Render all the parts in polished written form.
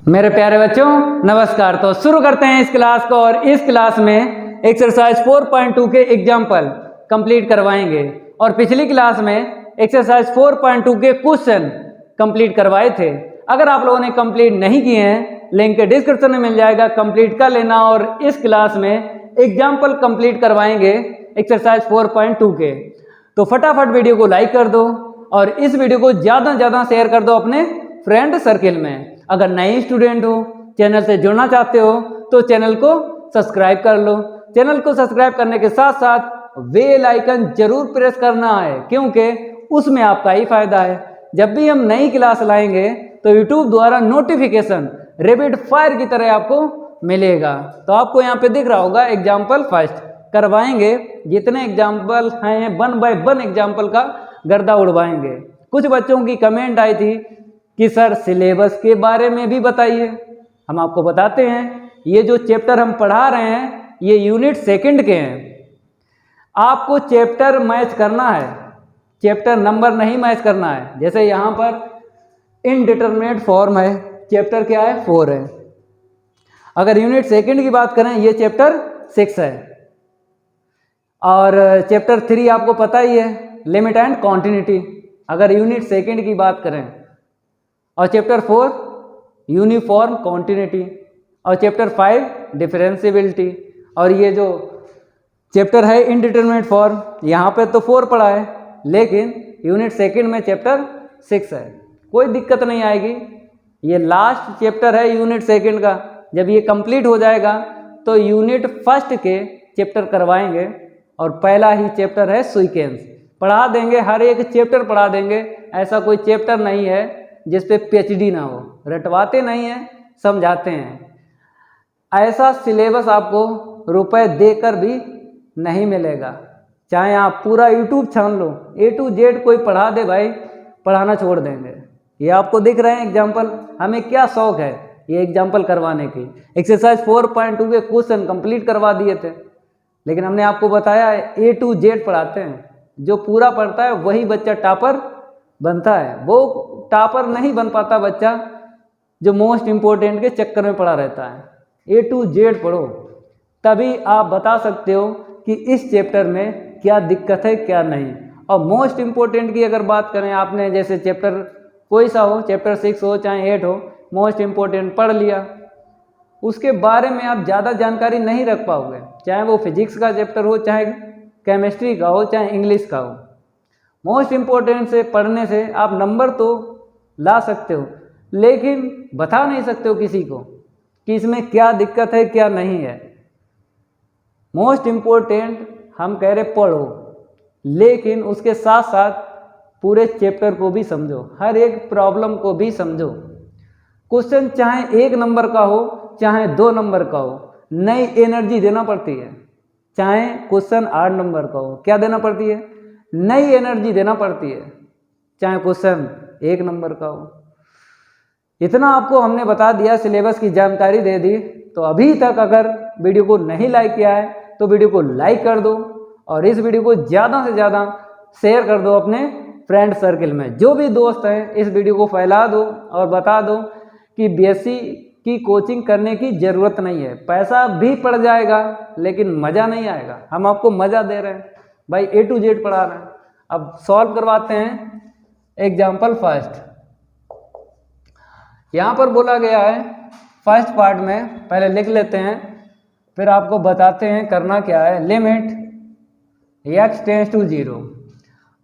मेरे प्यारे बच्चों नमस्कार। तो शुरू करते हैं इस क्लास को और इस क्लास में एक्सरसाइज 4.2 के एग्जाम्पल कंप्लीट करवाएंगे और पिछली क्लास में एक्सरसाइज 4.2 के क्वेश्चन कंप्लीट करवाए थे। अगर आप लोगों ने कंप्लीट नहीं किए हैं लिंक डिस्क्रिप्शन में मिल जाएगा, कंप्लीट कर लेना। और इस क्लास में एग्जाम्पल कंप्लीट करवाएंगे एक्सरसाइज 4.2 के। तो फटाफट वीडियो को लाइक कर दो और इस वीडियो को ज़्यादा से ज़्यादा शेयर कर दो अपने फ्रेंड सर्किल में। अगर नए स्टूडेंट हो, चैनल से जुड़ना चाहते हो तो चैनल को सब्सक्राइब कर लो। चैनल को सब्सक्राइब करने के साथ साथ बेल आइकन जरूर प्रेस करना है, क्योंकि उसमें आपका ही फायदा है। जब भी हम नई क्लास लाएंगे तो यूट्यूब द्वारा नोटिफिकेशन रैपिड फायर की तरह आपको मिलेगा। तो आपको यहाँ पे दिख रहा होगा एग्जाम्पल फर्स्ट करवाएंगे। जितने एग्जाम्पल हैं 1 बाय 1 एग्जाम्पल का गर्दा उड़वाएंगे। कुछ बच्चों की कमेंट आई थी कि सर सिलेबस के बारे में भी बताइए। हम आपको बताते हैं, ये जो चैप्टर हम पढ़ा रहे हैं ये यूनिट सेकंड के हैं। आपको चैप्टर मैच करना है, चैप्टर नंबर नहीं मैच करना है। जैसे यहाँ पर इनडिटरमिनेट फॉर्म है, चैप्टर क्या है 4 है। अगर यूनिट सेकंड की बात करें ये चैप्टर 6 है और चैप्टर 3 आपको पता ही है लिमिट एंड कॉन्टिन्यूटी। अगर यूनिट सेकंड की बात करें और चैप्टर 4 यूनिफॉर्म कॉन्टिन्यूटी और चैप्टर 5 डिफरेंशियबिलिटी। और ये जो चैप्टर है इनडिटरमिनेट फॉर्म यहाँ पे तो 4 पढ़ा है, लेकिन यूनिट सेकंड में चैप्टर 6 है। कोई दिक्कत नहीं आएगी। ये लास्ट चैप्टर है यूनिट सेकंड का। जब ये कंप्लीट हो जाएगा तो यूनिट फर्स्ट के चैप्टर करवाएंगे और पहला ही चैप्टर है सीक्वेंस। पढ़ा देंगे, हर एक चैप्टर पढ़ा देंगे। ऐसा कोई चैप्टर नहीं है जिस पे पीएचडी ना हो। रटवाते नहीं हैं, समझाते हैं। ऐसा सिलेबस आपको रुपए देकर भी नहीं मिलेगा। चाहे आप पूरा यूट्यूब छान लो, A to Z कोई पढ़ा दे भाई, पढ़ाना छोड़ देंगे। ये आपको दिख रहे हैं एग्जाम्पल। हमें क्या शौक है ये एग्जाम्पल करवाने की। एक्सरसाइज 4.2 के क्वेश्चन कंप्लीट करवा दिए थे, लेकिन हमने आपको बताया A to Z पढ़ाते हैं। जो पूरा पढ़ता है वही बच्चा टॉपर बनता है। वो टॉपर नहीं बन पाता बच्चा जो मोस्ट इम्पोर्टेंट के चक्कर में पड़ा रहता है। A to Z पढ़ो, तभी आप बता सकते हो कि इस चैप्टर में क्या दिक्कत है क्या नहीं। और मोस्ट इम्पोर्टेंट की अगर बात करें, आपने जैसे चैप्टर कोई सा हो, चैप्टर 6 हो चाहे 8 हो, मोस्ट इम्पोर्टेंट पढ़ लिया, उसके बारे में आप ज़्यादा जानकारी नहीं रख पाओगे। चाहे वो फिजिक्स का चैप्टर हो, चाहे केमिस्ट्री का हो, चाहे इंग्लिश का हो। मोस्ट इम्पोर्टेंट से पढ़ने से आप नंबर तो ला सकते हो, लेकिन बता नहीं सकते हो किसी को कि इसमें क्या दिक्कत है क्या नहीं है। मोस्ट इम्पोर्टेंट हम कह रहे पढ़ो, लेकिन उसके साथ साथ पूरे चैप्टर को भी समझो, हर एक प्रॉब्लम को भी समझो। क्वेश्चन चाहे 1 नंबर का हो चाहे 2 नंबर का हो, नई एनर्जी देना पड़ती है। चाहे क्वेश्चन 8 नंबर का हो, क्या देना पड़ती है? नई एनर्जी देना पड़ती है। चाहे क्वेश्चन 1 नंबर का हो। इतना आपको हमने बता दिया, सिलेबस की जानकारी दे दी। तो अभी तक अगर वीडियो को नहीं लाइक किया है तो वीडियो को लाइक कर दो और इस वीडियो को ज़्यादा से ज़्यादा शेयर कर दो अपने फ्रेंड सर्किल में। जो भी दोस्त हैं इस वीडियो को फैला दो और बता दो कि बीएससी की कोचिंग करने की ज़रूरत नहीं है। पैसा भी पड़ जाएगा लेकिन मज़ा नहीं आएगा। हम आपको मज़ा दे रहे हैं भाई, A to Z पढ़ा रहे हैं। अब सॉल्व करवाते हैं एग्जाम्पल फर्स्ट। यहाँ पर बोला गया है फर्स्ट पार्ट में, पहले लिख लेते हैं फिर आपको बताते हैं करना क्या है। लिमिट x टेंस टू 0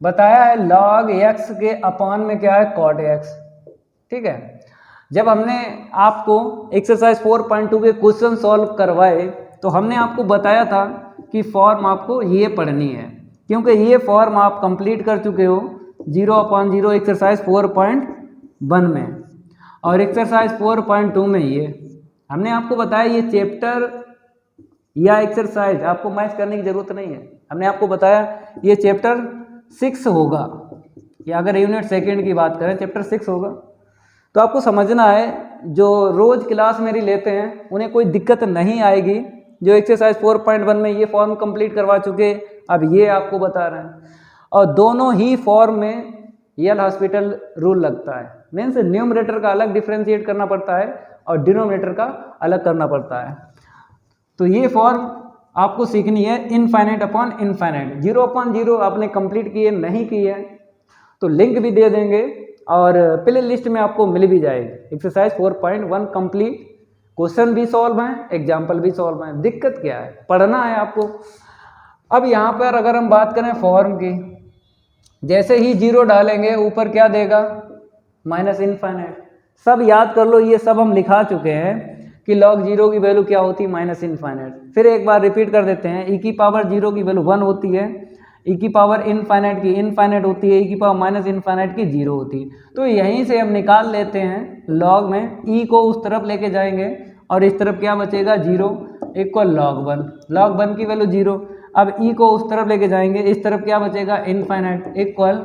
बताया है, log x के अपान में क्या है cot x। ठीक है, जब हमने आपको एक्सरसाइज 4.2 के क्वेश्चन सॉल्व करवाए तो हमने आपको बताया था कि फॉर्म आपको ये पढ़नी है, क्योंकि ये फॉर्म आप कंप्लीट कर चुके हो 0/0 एक्सरसाइज 4.1 में और एक्सरसाइज 4.2 में ये हमने आपको बताया। ये चैप्टर या एक्सरसाइज आपको मैच करने की ज़रूरत नहीं है। हमने आपको बताया ये चैप्टर 6 होगा, या अगर यूनिट सेकंड की बात करें चैप्टर 6 होगा। तो आपको समझना है, जो रोज़ क्लास मेरी लेते हैं उन्हें कोई दिक्कत नहीं आएगी। जो एक्सरसाइज 4.1 में ये फॉर्म कंप्लीट करवा चुके, अब ये आपको बता रहे हैं। और दोनों ही फॉर्म में यल हॉस्पिटल रूल लगता है। मीन्स न्यूमरेटर का अलग डिफ्रेंशिएट करना पड़ता है और डिनोमिनेटर का अलग करना पड़ता है। तो ये फॉर्म आपको सीखनी है इनफाइनाइट अपॉन इनफाइनाइट। 0/0 आपने कंप्लीट किए नहीं की है तो लिंक भी दे देंगे और प्ले लिस्ट में आपको मिल भी जाएगी। एक्सरसाइज 4.1 कंप्लीट, क्वेश्चन भी सॉल्व हैं, एग्जाम्पल भी सॉल्व हैं। दिक्कत क्या है, पढ़ना है आपको। अब यहाँ पर अगर हम बात करें फॉर्म की, जैसे ही 0 डालेंगे ऊपर क्या देगा, माइनस इनफाइनाइट। सब याद कर लो, ये सब हम लिखा चुके हैं कि log 0 की वैल्यू क्या होती है, माइनस इनफाइनाइट। फिर एक बार रिपीट कर देते हैं, e की पावर 0 की वैल्यू 1 होती है, e की पावर इनफाइनाइट की इनफाइनाइट होती है, e की पावर माइनस इनफाइनाइट की 0 होती है। तो यहीं से हम निकाल लेते हैं log में, e को उस तरफ लेके जाएंगे और इस तरफ क्या बचेगा 0 इक्वल log 1। log 1 की वैल्यू 0। अब e को उस तरफ लेके जाएंगे, इस तरफ क्या बचेगा infinite equal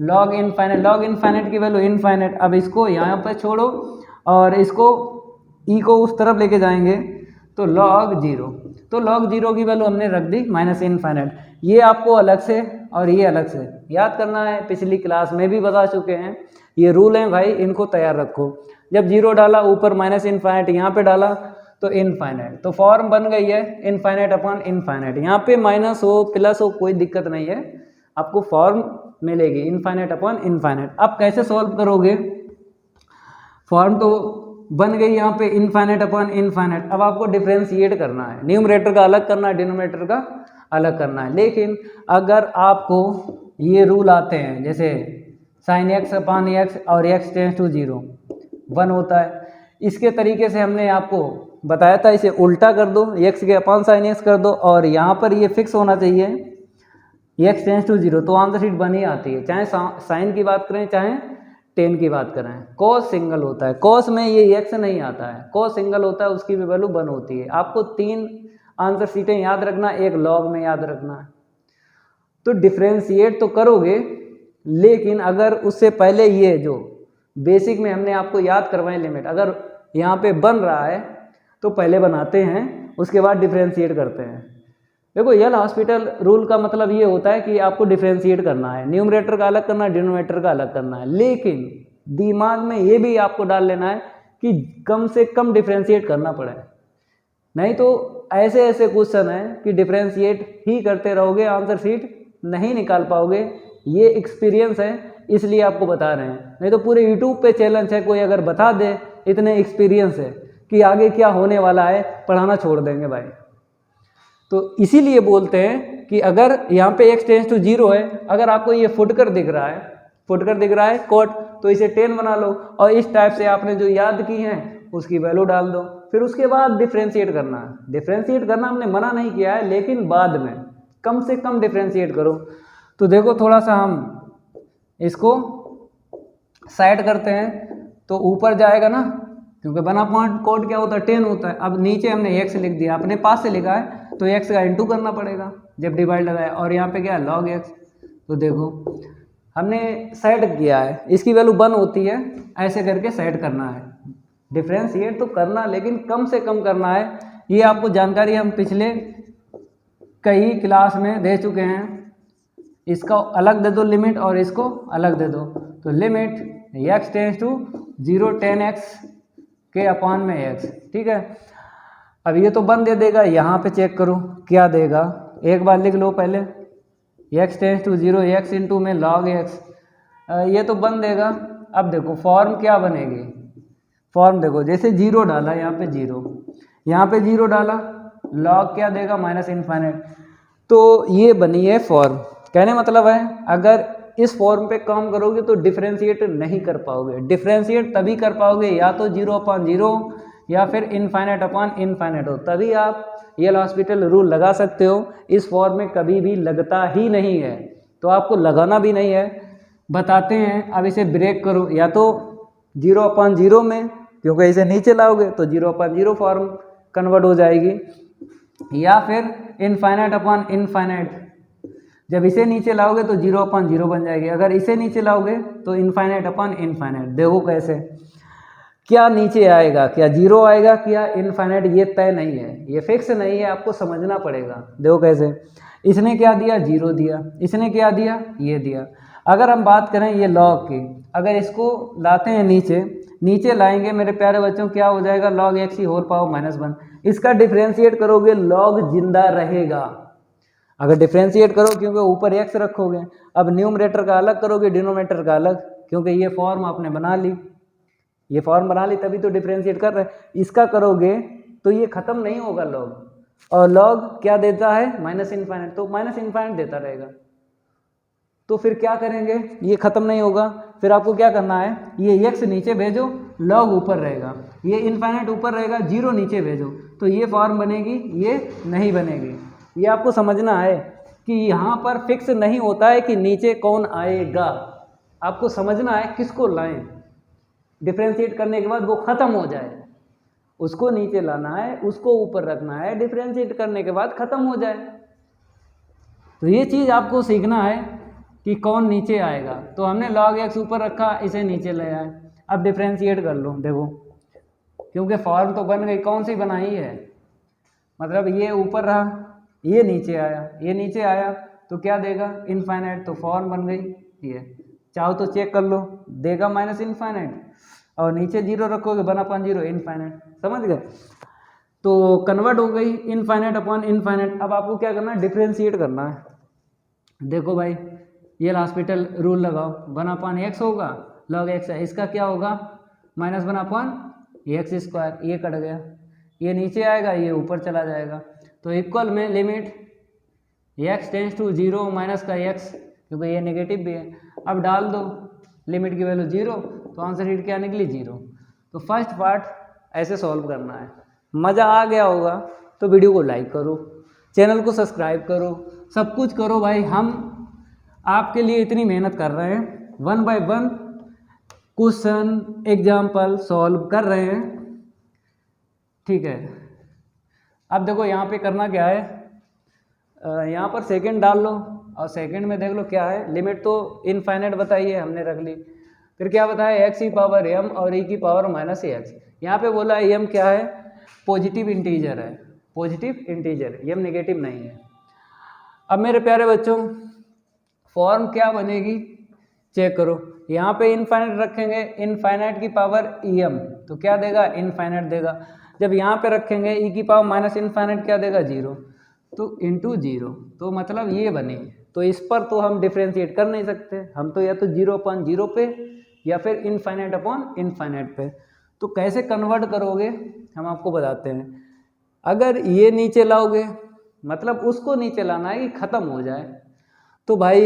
log infinite. log infinite की वैल्यू इनफाइनाइट। अब इसको यहाँ पर छोड़ो और इसको e को उस तरफ लेके जाएंगे तो log 0। तो log 0 की वैल्यू हमने रख दी माइनस इनफाइनाइट। ये आपको अलग से और ये अलग से याद करना है, पिछली क्लास में भी बता चुके हैं। ये रूल हैं भाई, इनको तैयार रखो। जब 0 डाला ऊपर माइनस इनफाइनाइट, यहाँ पे डाला तो इनफाइनाइट, तो फॉर्म बन गई है इनफाइनाइट अपॉन इनफाइनाइट। यहाँ पे माइनस हो प्लस हो कोई दिक्कत नहीं है, आपको फॉर्म मिलेगी इनफाइनाइट अपॉन इनफाइनाइट। अब कैसे सॉल्व करोगे, फॉर्म तो बन गई यहाँ पे इनफाइनाइट अपॉन इनफाइनाइट। अब आपको डिफरेंशिएट करना है, न्यूमरेटर का अलग करना है, डिनोमिनेटर का अलग करना है। लेकिन अगर आपको ये रूल आते हैं, जैसे साइन एक्स अपॉन एक्स और एक्स टेंस टू 0 1 होता है, इसके तरीके से हमने आपको बताया था, इसे उल्टा कर दो, एक्स के अपॉन साइन एक्स कर दो और यहाँ पर ये फिक्स होना चाहिए एक्स टेंस टू 0, तो आंसर शीट बनी आती है। चाहे साइन की बात करें चाहे टेन की बात करें। कॉस सिंगल होता है, कॉस में ये एक्स नहीं आता है, कॉस सिंगल होता है, उसकी भी वैल्यू 1 होती है। आपको 3 आंसर शीटें याद रखना, एक लॉग में याद रखना है। तो डिफ्रेंशिएट तो करोगे, लेकिन अगर उससे पहले ये जो बेसिक में हमने आपको याद करवाए लिमिट, अगर यहाँ पे बन रहा है तो पहले बनाते हैं, उसके बाद डिफ्रेंशिएट करते हैं। देखो यल हॉस्पिटल रूल का मतलब ये होता है कि आपको डिफ्रेंशिएट करना है, न्यूमरेटर का अलग करना है, डिनोमिनेटर का अलग करना है। लेकिन दिमाग में ये भी आपको डाल लेना है कि कम से कम डिफ्रेंशिएट करना पड़े, नहीं तो ऐसे ऐसे क्वेश्चन हैं कि डिफ्रेंशिएट ही करते रहोगे, आंसर शीट नहीं निकाल पाओगे। ये एक्सपीरियंस है, इसलिए आपको बता रहे हैं। नहीं तो पूरे यूट्यूब पे चैलेंज है, कोई अगर बता दे इतने एक्सपीरियंस है कि आगे क्या होने वाला है, पढ़ाना छोड़ देंगे भाई। तो इसीलिए बोलते हैं कि अगर यहाँ पे x टेंस टू 0 है, अगर आपको ये फुटकर दिख रहा है, फुटकर दिख रहा है कोट, तो इसे 10 बना लो और इस टाइप से आपने जो याद की है उसकी वैल्यू डाल दो। फिर उसके बाद डिफ्रेंशिएट करना है। डिफ्रेंशिएट करना हमने मना नहीं किया है, लेकिन बाद में कम से कम डिफ्रेंशिएट करो। तो देखो थोड़ा सा हम इसको साइड करते हैं तो ऊपर जाएगा ना, क्योंकि बना पॉइंट कोड क्या होता है 10 होता है। अब नीचे हमने x लिख दिया, अपने पास से लिखा है तो x का इंटू करना पड़ेगा जब डिवाइड लगाया, और यहाँ पे क्या है log x। तो देखो हमने सेट किया है, इसकी वैल्यू 1 होती है, ऐसे करके सेट करना है। डिफ्रेंशिएट तो करना, लेकिन कम से कम करना है। ये आपको जानकारी हम पिछले कई क्लास में दे चुके हैं। इसका अलग दे दो लिमिट और इसको अलग दे दो। तो limit x tends to 0 10x के अपॉन में x, ठीक है। अब ये तो 1 दे देगा, यहाँ पे चेक करो क्या देगा, एक बार लिख लो पहले, x tends to 0 x into में log x, ये तो 1 देगा। अब देखो फॉर्म क्या बनेगी, फॉर्म देखो जैसे 0 डाला, यहाँ पे 0, यहाँ पे 0 डाला, log क्या देगा माइनस इनफाइनाइट। तो ये बनी है फॉर्म। कहने मतलब है अगर इस फॉर्म पे काम करोगे तो डिफ्रेंशिएट नहीं कर पाओगे। डिफ्रेंशिएट तभी कर पाओगे या तो 0/0 या फिर इनफाइनाइट अपॉन इनफाइनाइट हो, तभी आप यल हॉस्पिटल रूल लगा सकते हो। इस फॉर्म में कभी भी लगता ही नहीं है, तो आपको लगाना भी नहीं है। बताते हैं, अब इसे ब्रेक करो, या तो 0/0 में, क्योंकि इसे नीचे लाओगे तो 0/0 फॉर्म कन्वर्ट हो जाएगी, या फिर इनफाइनाइट अपॉन इनफाइनाइट। जब इसे नीचे लाओगे तो 0/0 बन जाएगी, अगर इसे नीचे लाओगे तो इनफाइनाइट अपॉन इनफाइनाइट। देखो कैसे, क्या नीचे आएगा, क्या 0 आएगा, क्या इनफाइनाइट, ये तय नहीं है, ये फिक्स नहीं है, आपको समझना पड़ेगा। देखो कैसे, इसने क्या दिया 0 दिया, इसने क्या दिया ये दिया। अगर हम बात करें ये लॉग की, अगर इसको लाते हैं नीचे लाएंगे मेरे प्यारे बच्चों, क्या हो जाएगा, log x की होल पावर -1। इसका डिफ्रेंशिएट करोगे log जिंदा रहेगा। अगर डिफ्रेंशिएट करो क्योंकि ऊपर x रखोगे, अब न्यूमरेटर का अलग करोगे डिनोमिनेटर का अलग, क्योंकि ये फॉर्म आपने बना ली, ये फॉर्म बना ली तभी तो डिफ्रेंशिएट कर रहे हैं। इसका करोगे तो ये खत्म नहीं होगा log, और log क्या देता है, -∞, तो -∞ देता रहेगा। तो फिर क्या करेंगे, ये खत्म नहीं होगा, फिर आपको क्या करना है, ये x नीचे भेजो, log ऊपर रहेगा, ये इनफाइनाइट ऊपर रहेगा, 0 नीचे भेजो, तो ये फॉर्म बनेगी, ये नहीं बनेगी। ये आपको समझना है कि यहाँ पर फिक्स नहीं होता है कि नीचे कौन आएगा, आपको समझना है किसको लाएं, डिफ्रेंशिएट करने के बाद वो ख़त्म हो जाए, उसको नीचे लाना है, उसको ऊपर रखना है, डिफ्रेंशिएट करने के बाद ख़त्म हो जाए। तो ये चीज़ आपको सीखना है कि कौन नीचे आएगा। तो हमने log x ऊपर रखा, इसे नीचे ले आए। अब डिफ्रेंशिएट कर लो, देखो क्योंकि फॉर्म तो बन गई, कौन सी बनाई है, मतलब ये ऊपर रहा, ये नीचे आया तो क्या देगा, इनफाइनाइट, तो फॉर्म बन गई ये। चाहो तो चेक कर लो, देगा -∞, और नीचे 0 रखोगे 1/0 इनफाइनाइट, समझ गए। तो कन्वर्ट हो गई इनफाइनाइट अपॉन इनफाइनाइट। अब आपको क्या करना है, डिफ्रेंशिएट करना है। देखो भाई, ये हॉस्पिटल रूल लगाओ, 1/x होगा, log x है, इसका क्या होगा, -1/x², ये कट गया, ये नीचे आएगा, ये ऊपर चला जाएगा, तो इक्वल में limit x tends to 0 minus का x, क्योंकि ये नेगेटिव भी है। अब डाल दो लिमिट की वैल्यू 0, तो आंसर शीट क्या निकली, 0। तो फर्स्ट पार्ट ऐसे सॉल्व करना है। मज़ा आ गया होगा तो वीडियो को लाइक करो, चैनल को सब्सक्राइब करो, सब कुछ करो भाई, हम आपके लिए इतनी मेहनत कर रहे हैं, 1 बाय 1 क्वेश्चन एग्जाम्पल सॉल्व कर रहे हैं, ठीक है। अब देखो यहाँ पे करना क्या है, यहाँ पर सेकंड डाल लो, और सेकंड में देख लो क्या है, लिमिट तो इनफाइनाइट बताइए हमने रख ली, फिर क्या बताया, x की पावर m और e की पावर -x। यहाँ पे बोला है m क्या है, पॉजिटिव इंटीजर है, पॉजिटिव इंटीजर, m नेगेटिव नहीं है। अब मेरे प्यारे बच्चों, फॉर्म क्या बनेगी चेक करो, यहाँ पे इनफाइनाइट रखेंगे, इनफाइनाइट की पावर em, तो क्या देगा, इनफाइनाइट देगा। जब यहाँ पे रखेंगे e की पावर -∞, क्या देगा, 0, तो इंटू 0, तो मतलब ये बने। तो इस पर तो हम डिफ्रेंशिएट कर नहीं सकते, हम तो या तो 0/0 पे या फिर इनफाइनाइट अपॉन इनफाइनाइट पे। तो कैसे कन्वर्ट करोगे हम आपको बताते हैं। अगर ये नीचे लाओगे, मतलब उसको नीचे लाना है कि ख़त्म हो जाए, तो भाई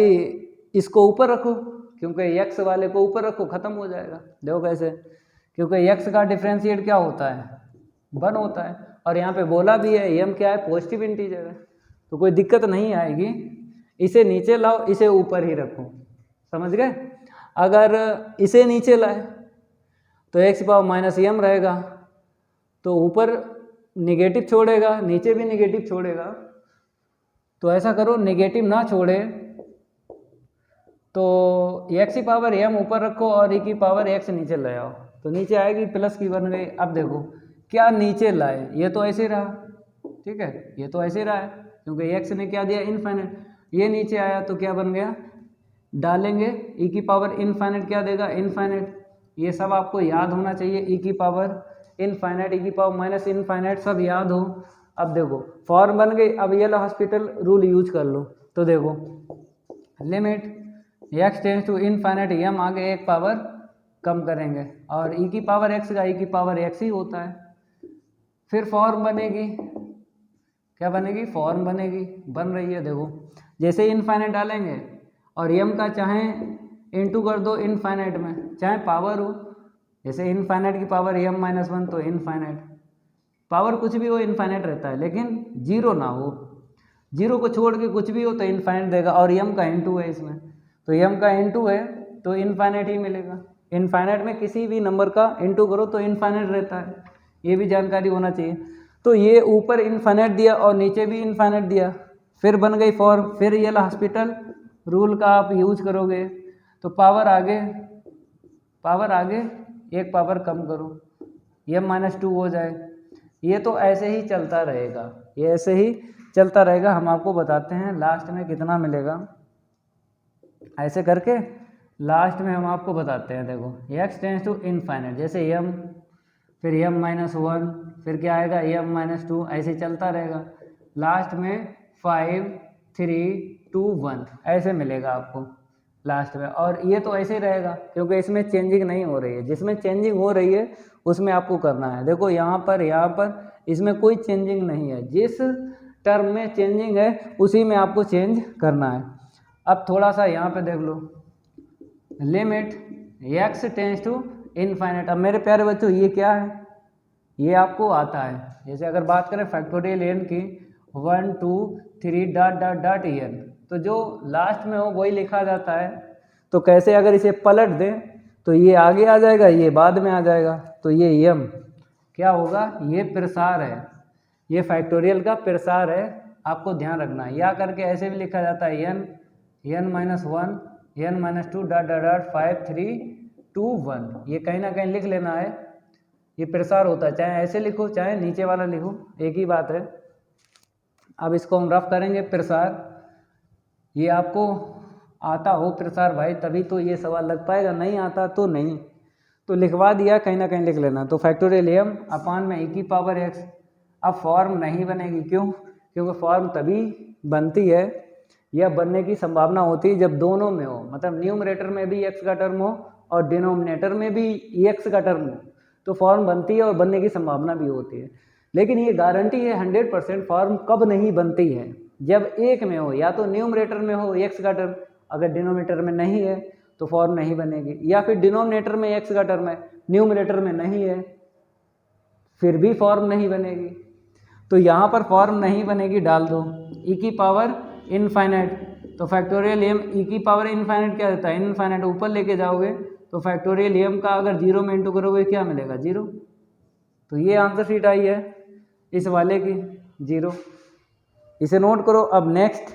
इसको ऊपर रखो, क्योंकि x वाले को ऊपर रखो, ख़त्म हो जाएगा। देखो कैसे, क्योंकि x का डिफ्रेंशिएट क्या होता है, 1 होता है, और यहाँ पे बोला भी है m क्या है, पॉजिटिव इंटीजर है, तो कोई दिक्कत नहीं आएगी। इसे नीचे लाओ, इसे ऊपर ही रखो, समझ गए। अगर इसे नीचे लाए तो x की पावर -m रहेगा, तो ऊपर नेगेटिव छोड़ेगा, नीचे भी नेगेटिव छोड़ेगा, तो ऐसा करो नेगेटिव ना छोड़े, तो x की पावर m ऊपर रखो और e की पावर x नीचे ले आओ, तो नीचे आएगी, प्लस की बन गई। अब देखो क्या नीचे लाए, ये तो ऐसे रहा, ठीक है, ये तो ऐसे रहा है, क्योंकि x ने क्या दिया, इनफाइनाइट, ये नीचे आया तो क्या बन गया, डालेंगे e की पावर इनफाइनाइट, क्या देगा, इनफाइनाइट। ये सब आपको याद होना चाहिए, e की पावर इनफाइनाइट, e की पावर -∞, सब याद हो। अब देखो फॉर्म बन गई, अब ये लो हॉस्पिटल रूल यूज कर लो, तो देखो limit x tends to infinite, m आगे एक पावर कम करेंगे, और e की पावर x का e की पावर x ही होता है। फिर फॉर्म बनेगी, क्या बनेगी, फॉर्म बनेगी, बन रही है। देखो जैसे इनफाइनाइट डालेंगे और m का चाहे इंटू कर दो इनफाइनाइट में, चाहे पावर हो, जैसे इनफाइनाइट की पावर m-1 तो इनफाइनाइट, पावर कुछ भी हो इनफाइनाइट रहता है, लेकिन 0 ना हो, 0 को छोड़ के कुछ भी हो तो इनफाइनाइट देगा, और m का इंटू है इसमें, तो m का इंटू है तो इनफाइनाइट ही मिलेगा। इनफाइनाइट में किसी भी नंबर का इंटू करो तो इनफाइनाइट रहता है, ये भी जानकारी होना चाहिए। तो ये ऊपर इनफाइनाइट दिया और नीचे भी इनफाइनाइट दिया, फिर बन गई फॉर्म। फिर ये हॉस्पिटल रूल का आप यूज करोगे, तो पावर आगे एक पावर कम करो, ये -2 हो जाए। ये तो ऐसे ही चलता रहेगा, ये ऐसे ही चलता रहेगा। हम आपको बताते हैं लास्ट में कितना मिलेगा, ऐसे करके लास्ट में हम आपको बताते हैं, देखो x टेंस टू इनफाइनाइट, जैसे m, फिर m-1, फिर क्या आएगा m-2, ऐसे चलता रहेगा। लास्ट में 5, 3, 2, 1 ऐसे मिलेगा आपको लास्ट में। और ये तो ऐसे ही रहेगा क्योंकि इसमें चेंजिंग नहीं हो रही है, जिसमें चेंजिंग हो रही है उसमें आपको करना है। देखो यहाँ पर इसमें कोई चेंजिंग नहीं है, जिस टर्म में चेंजिंग है उसी में आपको चेंज करना है। अब थोड़ा सा यहाँ पे देख लो, limit x tends to infinite. अब मेरे प्यारे बच्चों ये क्या है, ये आपको आता है। जैसे अगर बात करें फैक्टोरियल n की 1, 2, 3 डॉट डॉट डॉट n, तो जो लास्ट में हो वही लिखा जाता है। तो कैसे, अगर इसे पलट दें तो ये आगे आ जाएगा, ये बाद में आ जाएगा। तो ये m क्या होगा, ये प्रसार है, ये फैक्टोरियल का प्रसार है, आपको ध्यान रखना है। या करके ऐसे भी लिखा जाता है n, n-1, n-2 dot dot dot 5, 3, 2, 1। ये कहीं ना कहीं लिख लेना है, ये प्रसार होता है, चाहे ऐसे लिखो चाहे नीचे वाला लिखो, एक ही बात है। अब इसको हम रफ करेंगे प्रसार। ये आपको आता हो प्रसार भाई, तभी तो ये सवाल लग पाएगा, नहीं आता तो नहीं। तो लिखवा दिया, कहीं ना कहीं लिख लेना। तो फैक्टोरियल m अपान में e की पावर x। अब फॉर्म नहीं बनेगी, क्यों? क्योंकि फॉर्म तभी बनती है या बनने की संभावना होती है जब दोनों में हो, मतलब न्यूमरेटर में भी x का टर्म हो और डिनोमिनेटर में भी x का टर्म हो, तो फॉर्म बनती है और बनने की संभावना भी होती है। लेकिन ये गारंटी है 100% फॉर्म कब नहीं बनती है, जब एक में हो, या तो न्यूमरेटर में हो x का टर्म, अगर डिनोमिनेटर में नहीं है तो फॉर्म नहीं बनेगी, या फिर डिनोमिनेटर में x का टर्म है, न्यूमरेटर में नहीं है, फिर भी फॉर्म नहीं बनेगी। तो यहाँ पर फॉर्म नहीं बनेगी डाल दो e की पावर इनफाइनाइट। तो फैक्टोरियल m e की पावर इनफाइनाइट क्या देता है, इनफाइनाइट ऊपर लेके जाओगे तो फैक्टोरियल m का अगर 0 में इंटू करोगे क्या मिलेगा, 0। तो ये आंसर शीट आई है इस वाले की, 0। इसे नोट करो। अब नेक्स्ट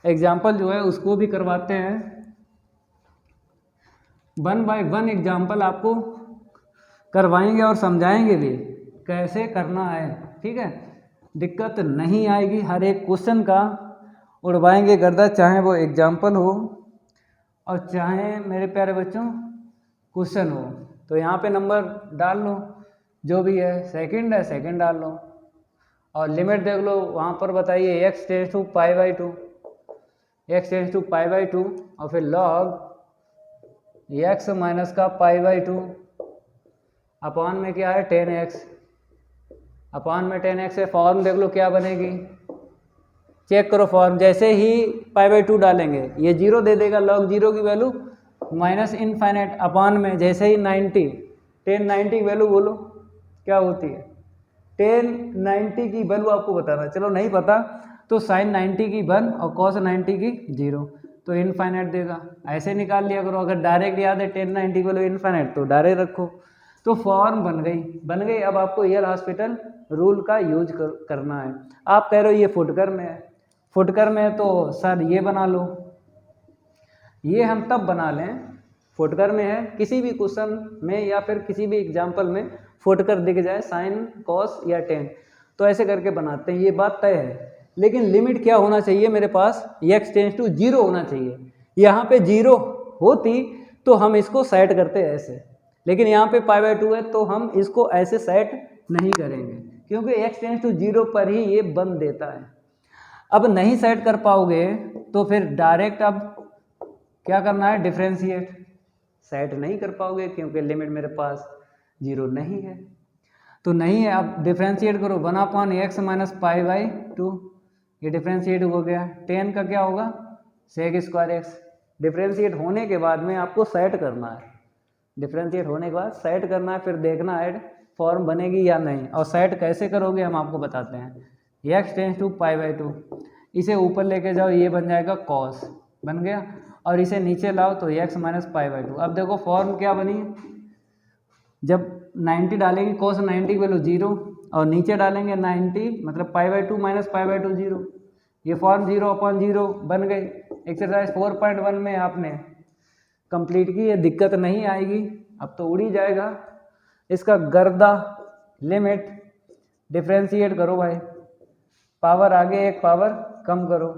एग्जाम्पल जो है उसको भी करवाते हैं, 1 बाय 1 एग्जाम्पल आपको करवाएंगे और समझाएंगे भी कैसे करना है, ठीक है। दिक्कत नहीं आएगी, हर एक क्वेश्चन का उड़वाएंगे गर्दा, चाहे वो एग्जाम्पल हो और चाहे मेरे प्यारे बच्चों क्वेश्चन हो। तो यहाँ पे नंबर डाल लो, जो भी है, सेकंड है सेकंड डाल लो, और लिमिट देख लो वहाँ पर बताइए x tends to pi by 2, x tends to pi by 2, और फिर लॉग x माइनस का पाई बाई 2 अपान में क्या है 10x, अपान में 10x है। फॉर्म देख लो क्या बनेगी, चेक करो फॉर्म। जैसे ही पाई बाई 2 डालेंगे ये 0 दे देगा, लॉग 0 की वैल्यू माइनस इनफाइनाइट अपान में जैसे ही 90, 1090 की वैल्यू बोलो क्या होती है, 1090 की वैल्यू आपको बताना, चलो नहीं पता तो साइन 90 की 1 और कॉस 90 की 0, तो इनफाइनाइट देगा। ऐसे निकाल लिया करो, अगर डायरेक्ट याद है 1090 की वैल्यू इनफाइनाइट तो डायरेक्ट रखो। तो फॉर्म बन गई। अब आपको एयर हॉस्पिटल रूल का यूज करना है। आप कह रहे हो ये फुटकर में है, फुटकर में है तो सर ये बना लो, ये हम तब बना लें फुटकर में है किसी भी क्वेश्चन में या फिर किसी भी एग्जाम्पल में फुटकर दिख जाए, साइन कॉस या टेन, तो ऐसे करके बनाते हैं, ये बात तय है। लेकिन लिमिट क्या होना चाहिए मेरे पास, x टेंस टू 0 होना चाहिए। यहाँ पे 0 होती तो हम इसको सेट करते ऐसे, लेकिन यहाँ पे पाई बाई 2 है तो हम इसको ऐसे सेट नहीं करेंगे, क्योंकि x टेंस टू 0 पर ही ये बन देता है। अब नहीं सेट कर पाओगे तो फिर डायरेक्ट अब क्या करना है, डिफ्रेंशिएट। सेट नहीं कर पाओगे क्योंकि लिमिट मेरे पास 0 नहीं है, तो नहीं है। अब डिफ्रेंशिएट करो, 1/x माइनस पाई बाई 2, ये डिफ्रेंशिएट हो गया। 10 का क्या होगा, सेक स्क्वायर एक्स। डिफ्रेंशिएट होने के बाद में आपको सेट करना है, डिफ्रेंशिएट होने के बाद सेट करना है, फिर देखना है फॉर्म बनेगी या नहीं। और सेट कैसे करोगे हम आपको बताते हैं। x tends to pi by 2, इसे ऊपर लेके जाओ, ये बन जाएगा कॉस, बन गया, और इसे नीचे लाओ तो x माइनस पाई बाई 2। अब देखो फॉर्म क्या बनी, जब 90 डालेंगे cos 90 की वैल्यू 0 और नीचे डालेंगे 90 मतलब पाई बाई 2 माइनस पाई बाई 2 0, ये फॉर्म 0/0 बन गई। एक्सरसाइज 4.1 में आपने कंप्लीट की, ये दिक्कत नहीं आएगी, अब तो उड़ ही जाएगा इसका गर्दा। लिमिट डिफ्रेंशिएट करो भाई, पावर आगे एक पावर कम करो,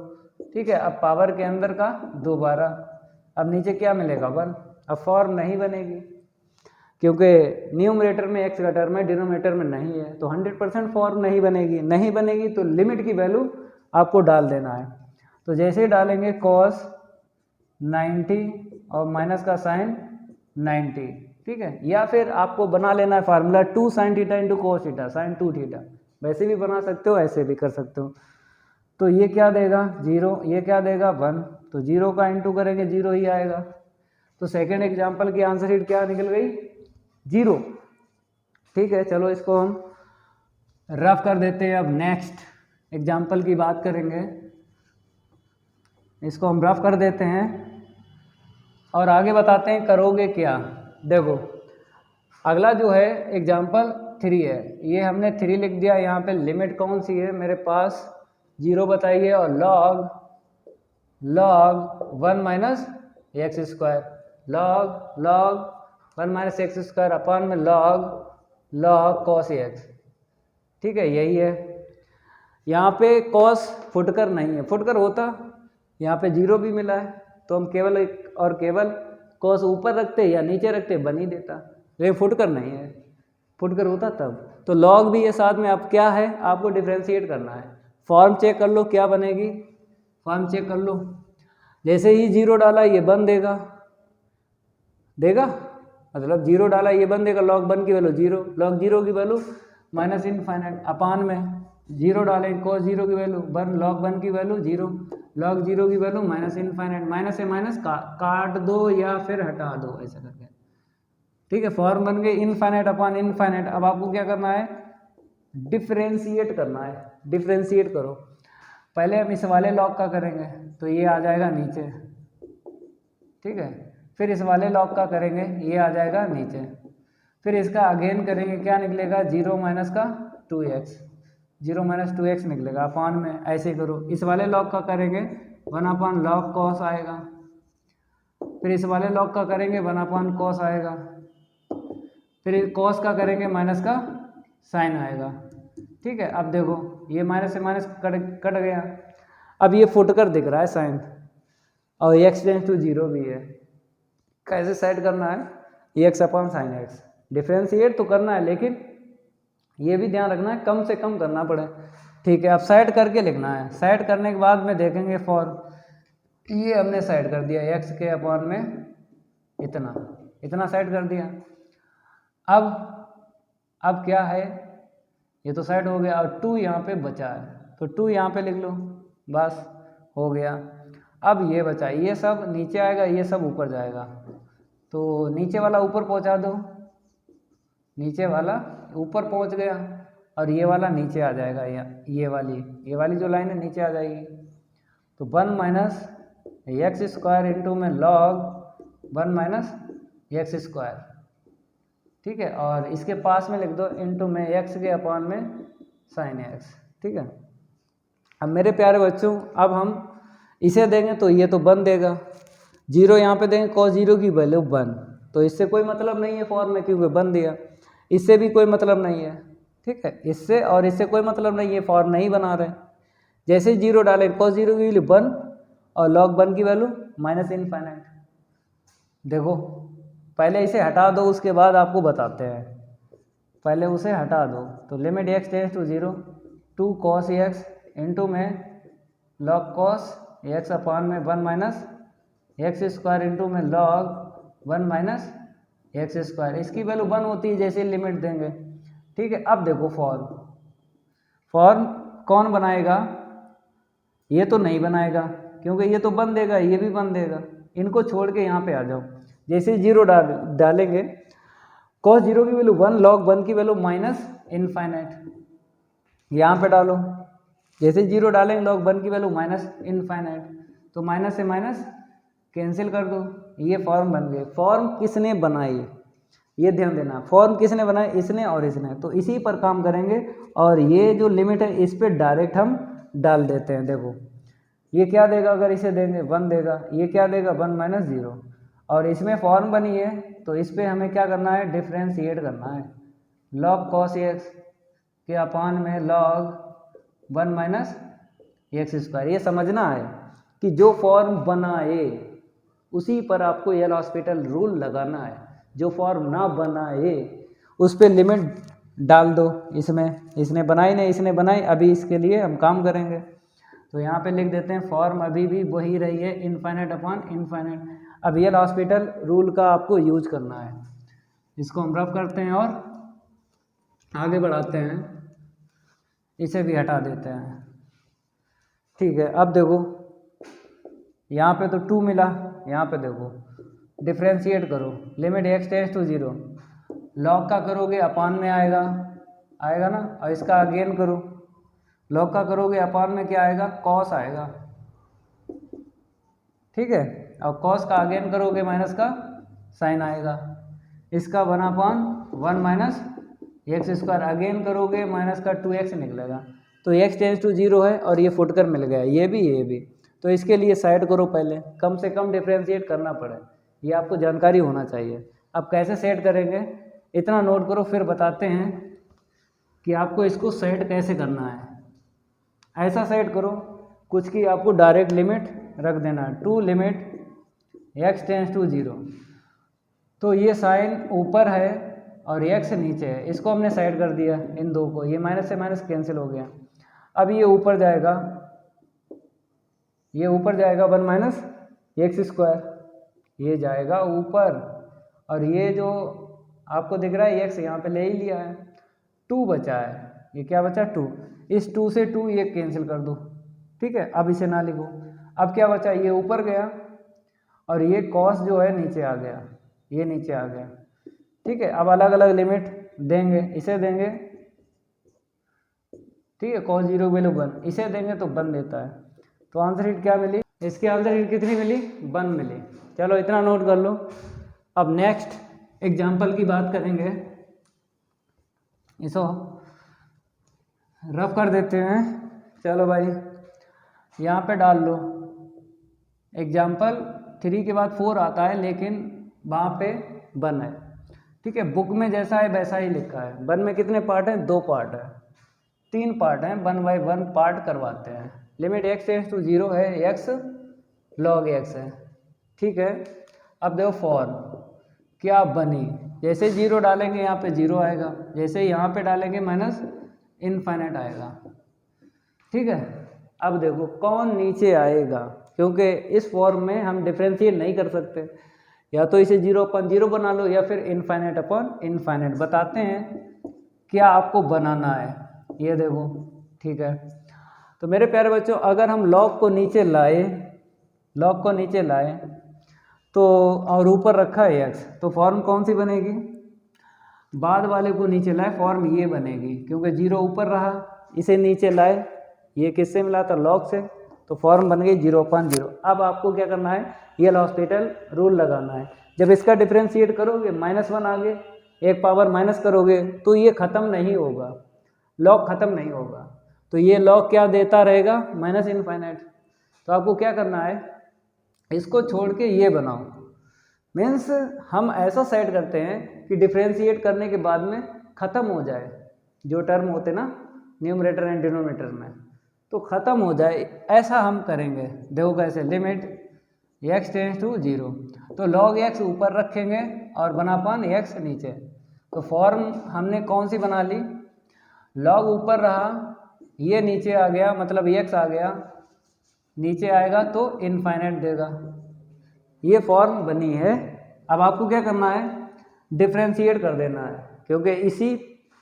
ठीक है। अब पावर के अंदर का दोबारा अब नीचे क्या मिलेगा 1। अब फॉर्म नहीं बनेगी क्योंकि न्यूमरेटर में x का टर्म है, डिनोमिनेटर में नहीं है, तो 100% फॉर्म नहीं बनेगी। नहीं बनेगी तो लिमिट की वैल्यू आपको डाल देना है। तो जैसे ही डालेंगे cos 90 और माइनस का साइन 90, ठीक है। या फिर आपको बना लेना है formula 2 sin theta into cos theta sin 2 theta, वैसे भी बना सकते हो, ऐसे भी कर सकते हो। तो ये क्या देगा 0, ये क्या देगा 1, तो 0 का इंटू करेंगे 0 ही आएगा। तो सेकेंड एग्जाम्पल की आंसर शीट क्या निकल गई 0, ठीक है। चलो इसको हम रफ कर देते हैं। अब नेक्स्ट एग्जाम्पल की बात करेंगे, इसको हम रफ कर देते हैं और आगे बताते हैं करोगे क्या। देखो अगला जो है एग्जाम्पल 3 है, ये हमने 3 लिख दिया। यहाँ पे लिमिट कौन सी है मेरे पास 0 बताइए और log 1 minus x square, log 1 minus x square upon में log cos x, ठीक है। यही है। यहाँ पे cos फुटकर नहीं है, फुटकर होता यहाँ पे 0 भी मिला है तो हम केवल और केवल cos ऊपर रखते या नीचे रखते बन ही देता, लेकिन फुटकर नहीं है, फुटकर होता तब। तो log भी है साथ में। अब क्या है आपको डिफ्रेंशिएट करना है। फॉर्म चेक कर लो क्या बनेगी, फॉर्म चेक कर लो। जैसे ही 0 डाला ये बन देगा, मतलब 0 डाला ये बन देगा, log 1 की वैल्यू 0, log 0 की वैल्यू माइनस इनफाइनाइट अपान में 0 डालें cos 0 की वैल्यू 1, log 1 की वैल्यू 0, log 0 की वैल्यू माइनस इनफाइनाइट, माइनस से माइनस काट दो या फिर हटा दो ऐसा करके, ठीक है। फॉर्म बन गई इनफाइनाइट अपान इनफाइनाइट। अब आपको क्या करना है डिफ्रेंशिएट करना है, डिफ्रेंशिएट करो। पहले हम इस वाले लॉग का करेंगे तो ये आ जाएगा नीचे, ठीक है। फिर इस वाले लॉग का करेंगे ये आ जाएगा नीचे, फिर इसका अगेन करेंगे क्या निकलेगा 0 माइनस का 2x, 0 माइनस 2x निकलेगा अपान में, ऐसे करो। इस वाले लॉग का करेंगे 1 अपान log cos आएगा, फिर इस वाले लॉग का करेंगे 1 अपान cos आएगा, फिर cos का करेंगे माइनस का साइन आएगा, ठीक है। अब देखो ये माइनस से माइनस कट गया। अब ये फुटकर दिख रहा है साइन और x टेंस टू 0 भी है। कैसे सेट करना है ये x अपान साइन एक्स, डिफ्रेंशिएट तो करना है लेकिन ये भी ध्यान रखना है कम से कम करना पड़े, ठीक है। अब सेट करके लिखना है। सेट करने के बाद में देखेंगे फॉर ये हमने सेट कर दिया x के अपान में इतना सेट कर दिया। अब क्या है ये तो सेट हो गया और 2 यहाँ पे बचा है तो 2 यहाँ पे लिख लो, बस हो गया। अब ये बचा, ये सब नीचे आएगा ये सब ऊपर जाएगा, तो नीचे वाला ऊपर पहुँचा दो, नीचे वाला ऊपर पहुँच गया और ये वाला नीचे आ जाएगा, ये वाली जो लाइन है नीचे आ जाएगी। तो 1 माइनस एक्स स्क्वायर इंटू में log 1 माइनस एक्स स्क्वायर, ठीक है। और इसके पास में लिख दो इंटू में x के अपान में साइन एक्स, ठीक है। अब मेरे प्यारे बच्चों अब हम इसे देंगे तो ये तो 1 देगा, 0 यहाँ पे देंगे cos 0 की वैल्यू 1, तो इससे कोई मतलब नहीं है फॉर्म में क्योंकि 1 दिया। इससे भी कोई मतलब नहीं है, ठीक है। इससे और इससे कोई मतलब नहीं है, फॉर्म नहीं बना रहे। जैसे ही 0 डालें cos 0 की वैल्यू 1 और log 1 की वैल्यू माइनस इनफाइनाइट। देखो पहले इसे हटा दो उसके बाद आपको बताते हैं, पहले उसे हटा दो। तो limit x tends to 0 2 cos x into में log cos x अपान में 1 माइनस एक्स स्क्वायर इंटू में log 1 माइनस एक्स स्क्वायर, इसकी वैल्यू 1 होती है जैसे लिमिट देंगे, ठीक है। अब देखो फॉर्म कौन बनाएगा, ये तो नहीं बनाएगा क्योंकि ये तो बन देगा ये भी बन देगा, इनको छोड़ के यहाँ पे आ जाओ। जैसे 0 डालेंगे cos 0 की वैल्यू 1 log 1 की वैल्यू माइनस इनफाइनाइट, यहाँ पे डालो। जैसे 0 डालेंगे log 1 की वैल्यू माइनस इनफाइनाइट, तो माइनस से माइनस कैंसिल कर दो, ये फॉर्म बन गए। फॉर्म किसने बनाई ये ध्यान देना, फॉर्म किसने बनाई इसने और इसने, तो इसी पर काम करेंगे। और ये जो लिमिट है इस पर डायरेक्ट हम डाल देते हैं। देखो ये क्या देगा, अगर इसे देंगे 1 देगा, ये क्या देगा 1 माइनस 0, और इसमें फॉर्म बनी है तो इस पर हमें क्या करना है डिफ्रेंशिएट करना है। log cos x के अपान में log 1 माइनस एक्स स्क्वायर। ये समझना है कि जो फॉर्म बनाए उसी पर आपको एल हॉस्पिटल रूल लगाना है। जो फॉर्म ना बनाए उस पर लिमिट डाल दो। इसने बनाई नहीं, इसने बनाई, अभी इसके लिए हम काम करेंगे। तो यहाँ पे लिख देते हैं फॉर्म अभी भी वही रही है, इनफाइनाइट अपॉन इनफाइनाइट। अब एल हॉस्पिटल रूल का आपको यूज करना है। इसको हम रफ करते हैं और आगे बढ़ाते हैं, इसे भी हटा देते हैं। ठीक है, अब देखो यहाँ पे तो 2 मिला, यहाँ पे देखो डिफ्रेंशिएट करो, limit x tends to 0, log का करोगे अपान में आएगा ना, और इसका अगेन करो, लॉग का करोगे अपान में क्या आएगा, कॉस आएगा। ठीक है, और कॉस का अगेन करोगे माइनस का साइन आएगा। इसका 1/1 माइनस एक्स स्क्वायर, अगेन करोगे माइनस का 2x निकलेगा। तो x टेंड्स टू 0 है और ये फुटकर मिल गया, ये भी। तो इसके लिए साइड करो, पहले कम से कम डिफ्रेंशिएट करना पड़े, ये आपको जानकारी होना चाहिए। अब कैसे सेट करेंगे इतना नोट करो, फिर बताते हैं कि आपको इसको सेट कैसे करना है। ऐसा सेट करो कुछ की आपको डायरेक्ट लिमिट रख देना है, 2 लिमिट x टेंड्स टू 0। तो ये साइन ऊपर है और x नीचे है, इसको हमने साइड कर दिया इन दो को, ये माइनस से माइनस कैंसिल हो गया। अब ये ऊपर जाएगा 1 माइनस एक्स स्क्वायर, ये जाएगा ऊपर, और ये जो आपको दिख रहा है x यहाँ पे ले ही लिया है, 2 बचा है, ये क्या बचा 2, इस 2 से 2 ये कैंसिल कर दो। ठीक है, अब इसे ना लिखो। अब क्या बचा, ये ऊपर गया और ये कॉस जो है नीचे आ गया, ये नीचे आ गया। ठीक है, अब अलग अलग लिमिट देंगे, इसे देंगे, ठीक है, cos 0 वैल्यू 1, इसे देंगे तो 1 देता है। तो आंसर शीट क्या मिली, इसकी आंसर शीट कितनी मिली, 1 मिली। चलो इतना नोट कर लो। अब नेक्स्ट एग्जाम्पल की बात करेंगे, इसको रफ कर देते हैं। चलो भाई यहाँ पे डाल लो, एग्जाम्पल 3 के बाद 4 आता है, लेकिन वहाँ पे 1 है। ठीक है, बुक में जैसा है वैसा ही लिखा है। 1 में कितने पार्ट हैं, 2 पार्ट है, 3 पार्ट हैं, 1 बाय 1 पार्ट करवाते हैं। लिमिट x टेंड्स टू 0 है, x log x है। ठीक है, अब देखो फॉर्म क्या बनी, जैसे 0 डालेंगे यहाँ पे 0 आएगा, जैसे यहाँ पे डालेंगे माइनस इनफाइनाइट आएगा। ठीक है, अब देखो कौन नीचे आएगा, क्योंकि इस फॉर्म में हम डिफ्रेंशिएट नहीं कर सकते, या तो इसे 0/0 बना लो या फिर इनफाइनाइट अपॉन इनफाइनाइट। बताते हैं क्या आपको बनाना है, ये देखो। ठीक है, तो मेरे प्यारे बच्चों अगर हम लॉग को नीचे लाए तो और ऊपर रखा है x, तो फॉर्म कौन सी बनेगी, बाद वाले को नीचे लाए फॉर्म ये बनेगी, क्योंकि 0 ऊपर रहा, इसे नीचे लाए, ये किससे मिला था, लॉग से, तो फॉर्म बन गई 0/0। अब आपको क्या करना है, ये हॉस्पिटल रूल लगाना है। जब इसका डिफ्रेंशिएट करोगे -1 आगे, एक पावर माइनस करोगे तो ये ख़त्म नहीं होगा, लॉग ख़त्म नहीं होगा, तो ये लॉग क्या देता रहेगा, माइनस इनफाइनाइट। तो आपको क्या करना है, इसको छोड़ के ये बनाओ। मीन्स हम ऐसा सेट करते हैं कि डिफ्रेंशिएट करने के बाद में ख़त्म हो जाए, जो टर्म होते ना न्यूमरेटर एंड डिनोमिनेटर में, तो ख़त्म हो जाए, ऐसा हम करेंगे। देखो कैसे, लिमिट x टेंड्स टू 0, तो log x ऊपर रखेंगे और बनापान x नीचे। तो फॉर्म हमने कौन सी बना ली, log ऊपर रहा, ये नीचे आ गया, मतलब x आ गया, नीचे आएगा तो इनफाइनाइट देगा, ये फॉर्म बनी है। अब आपको क्या करना है, डिफ्रेंशिएट कर देना है, क्योंकि इसी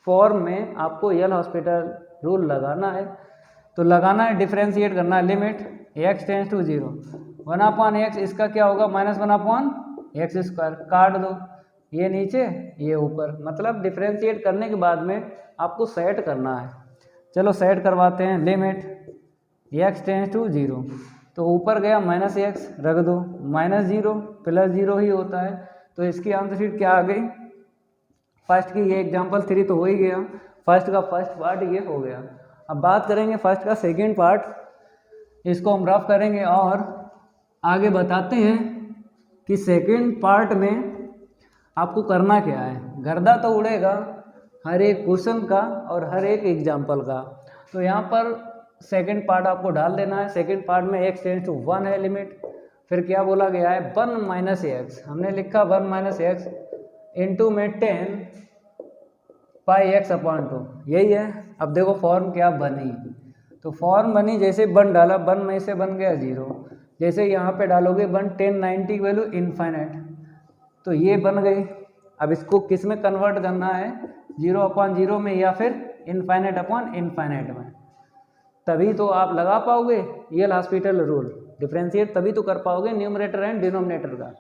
फॉर्म में आपको एल हॉस्पिटल रूल लगाना है। तो लगाना है, डिफ्रेंशिएट करना है, limit x tends to 0, 1/x, इसका क्या होगा, -1/x², काट दो, ये नीचे ये ऊपर, मतलब डिफ्रेंशिएट करने के बाद में आपको सेट करना है। चलो सेट करवाते हैं, लिमिट x टेंड्स टू 0, तो ऊपर गया -x, रख दो, -0 +0 ही होता है। तो इसकी आंसर शीट क्या आ गई, फर्स्ट की, ये एग्जाम्पल 3 तो हो ही गया, फर्स्ट का फर्स्ट पार्ट ये हो गया। अब बात करेंगे फर्स्ट का सेकेंड पार्ट, इसको हम रफ करेंगे और आगे बताते हैं कि सेकेंड पार्ट में आपको करना क्या है। गर्दा तो उड़ेगा हर एक क्वेश्चन का और हर एक एग्जाम्पल का, तो यहाँ पर सेकेंड पार्ट आपको डाल देना है। सेकेंड पार्ट में x टेंड्स टू 1 है लिमिट, फिर क्या बोला गया है 1 माइनस एक्स, हमने लिखा 1 माइनस एक्स इंटू में 10 पाई एक्स अपॉन 2, यही है। अब देखो फॉर्म क्या बनी, तो फॉर्म बनी जैसे 1 डाला 1 में से बन गया 0, जैसे यहाँ पे डालोगे 1 1090 की वैल्यू इनफाइनाइट, तो ये बन गई। अब इसको किस में कन्वर्ट करना है, 0 अपॉन 0 में या फिर इनफाइनाइट अपॉन इनफाइनाइट में, तभी तो आप लगा पाओगे एल हॉस्पिटल रूल, डिफरेंशिएट तभी तो कर पाओगे न्यूमरेटर एंड डिनोमिनेटर का।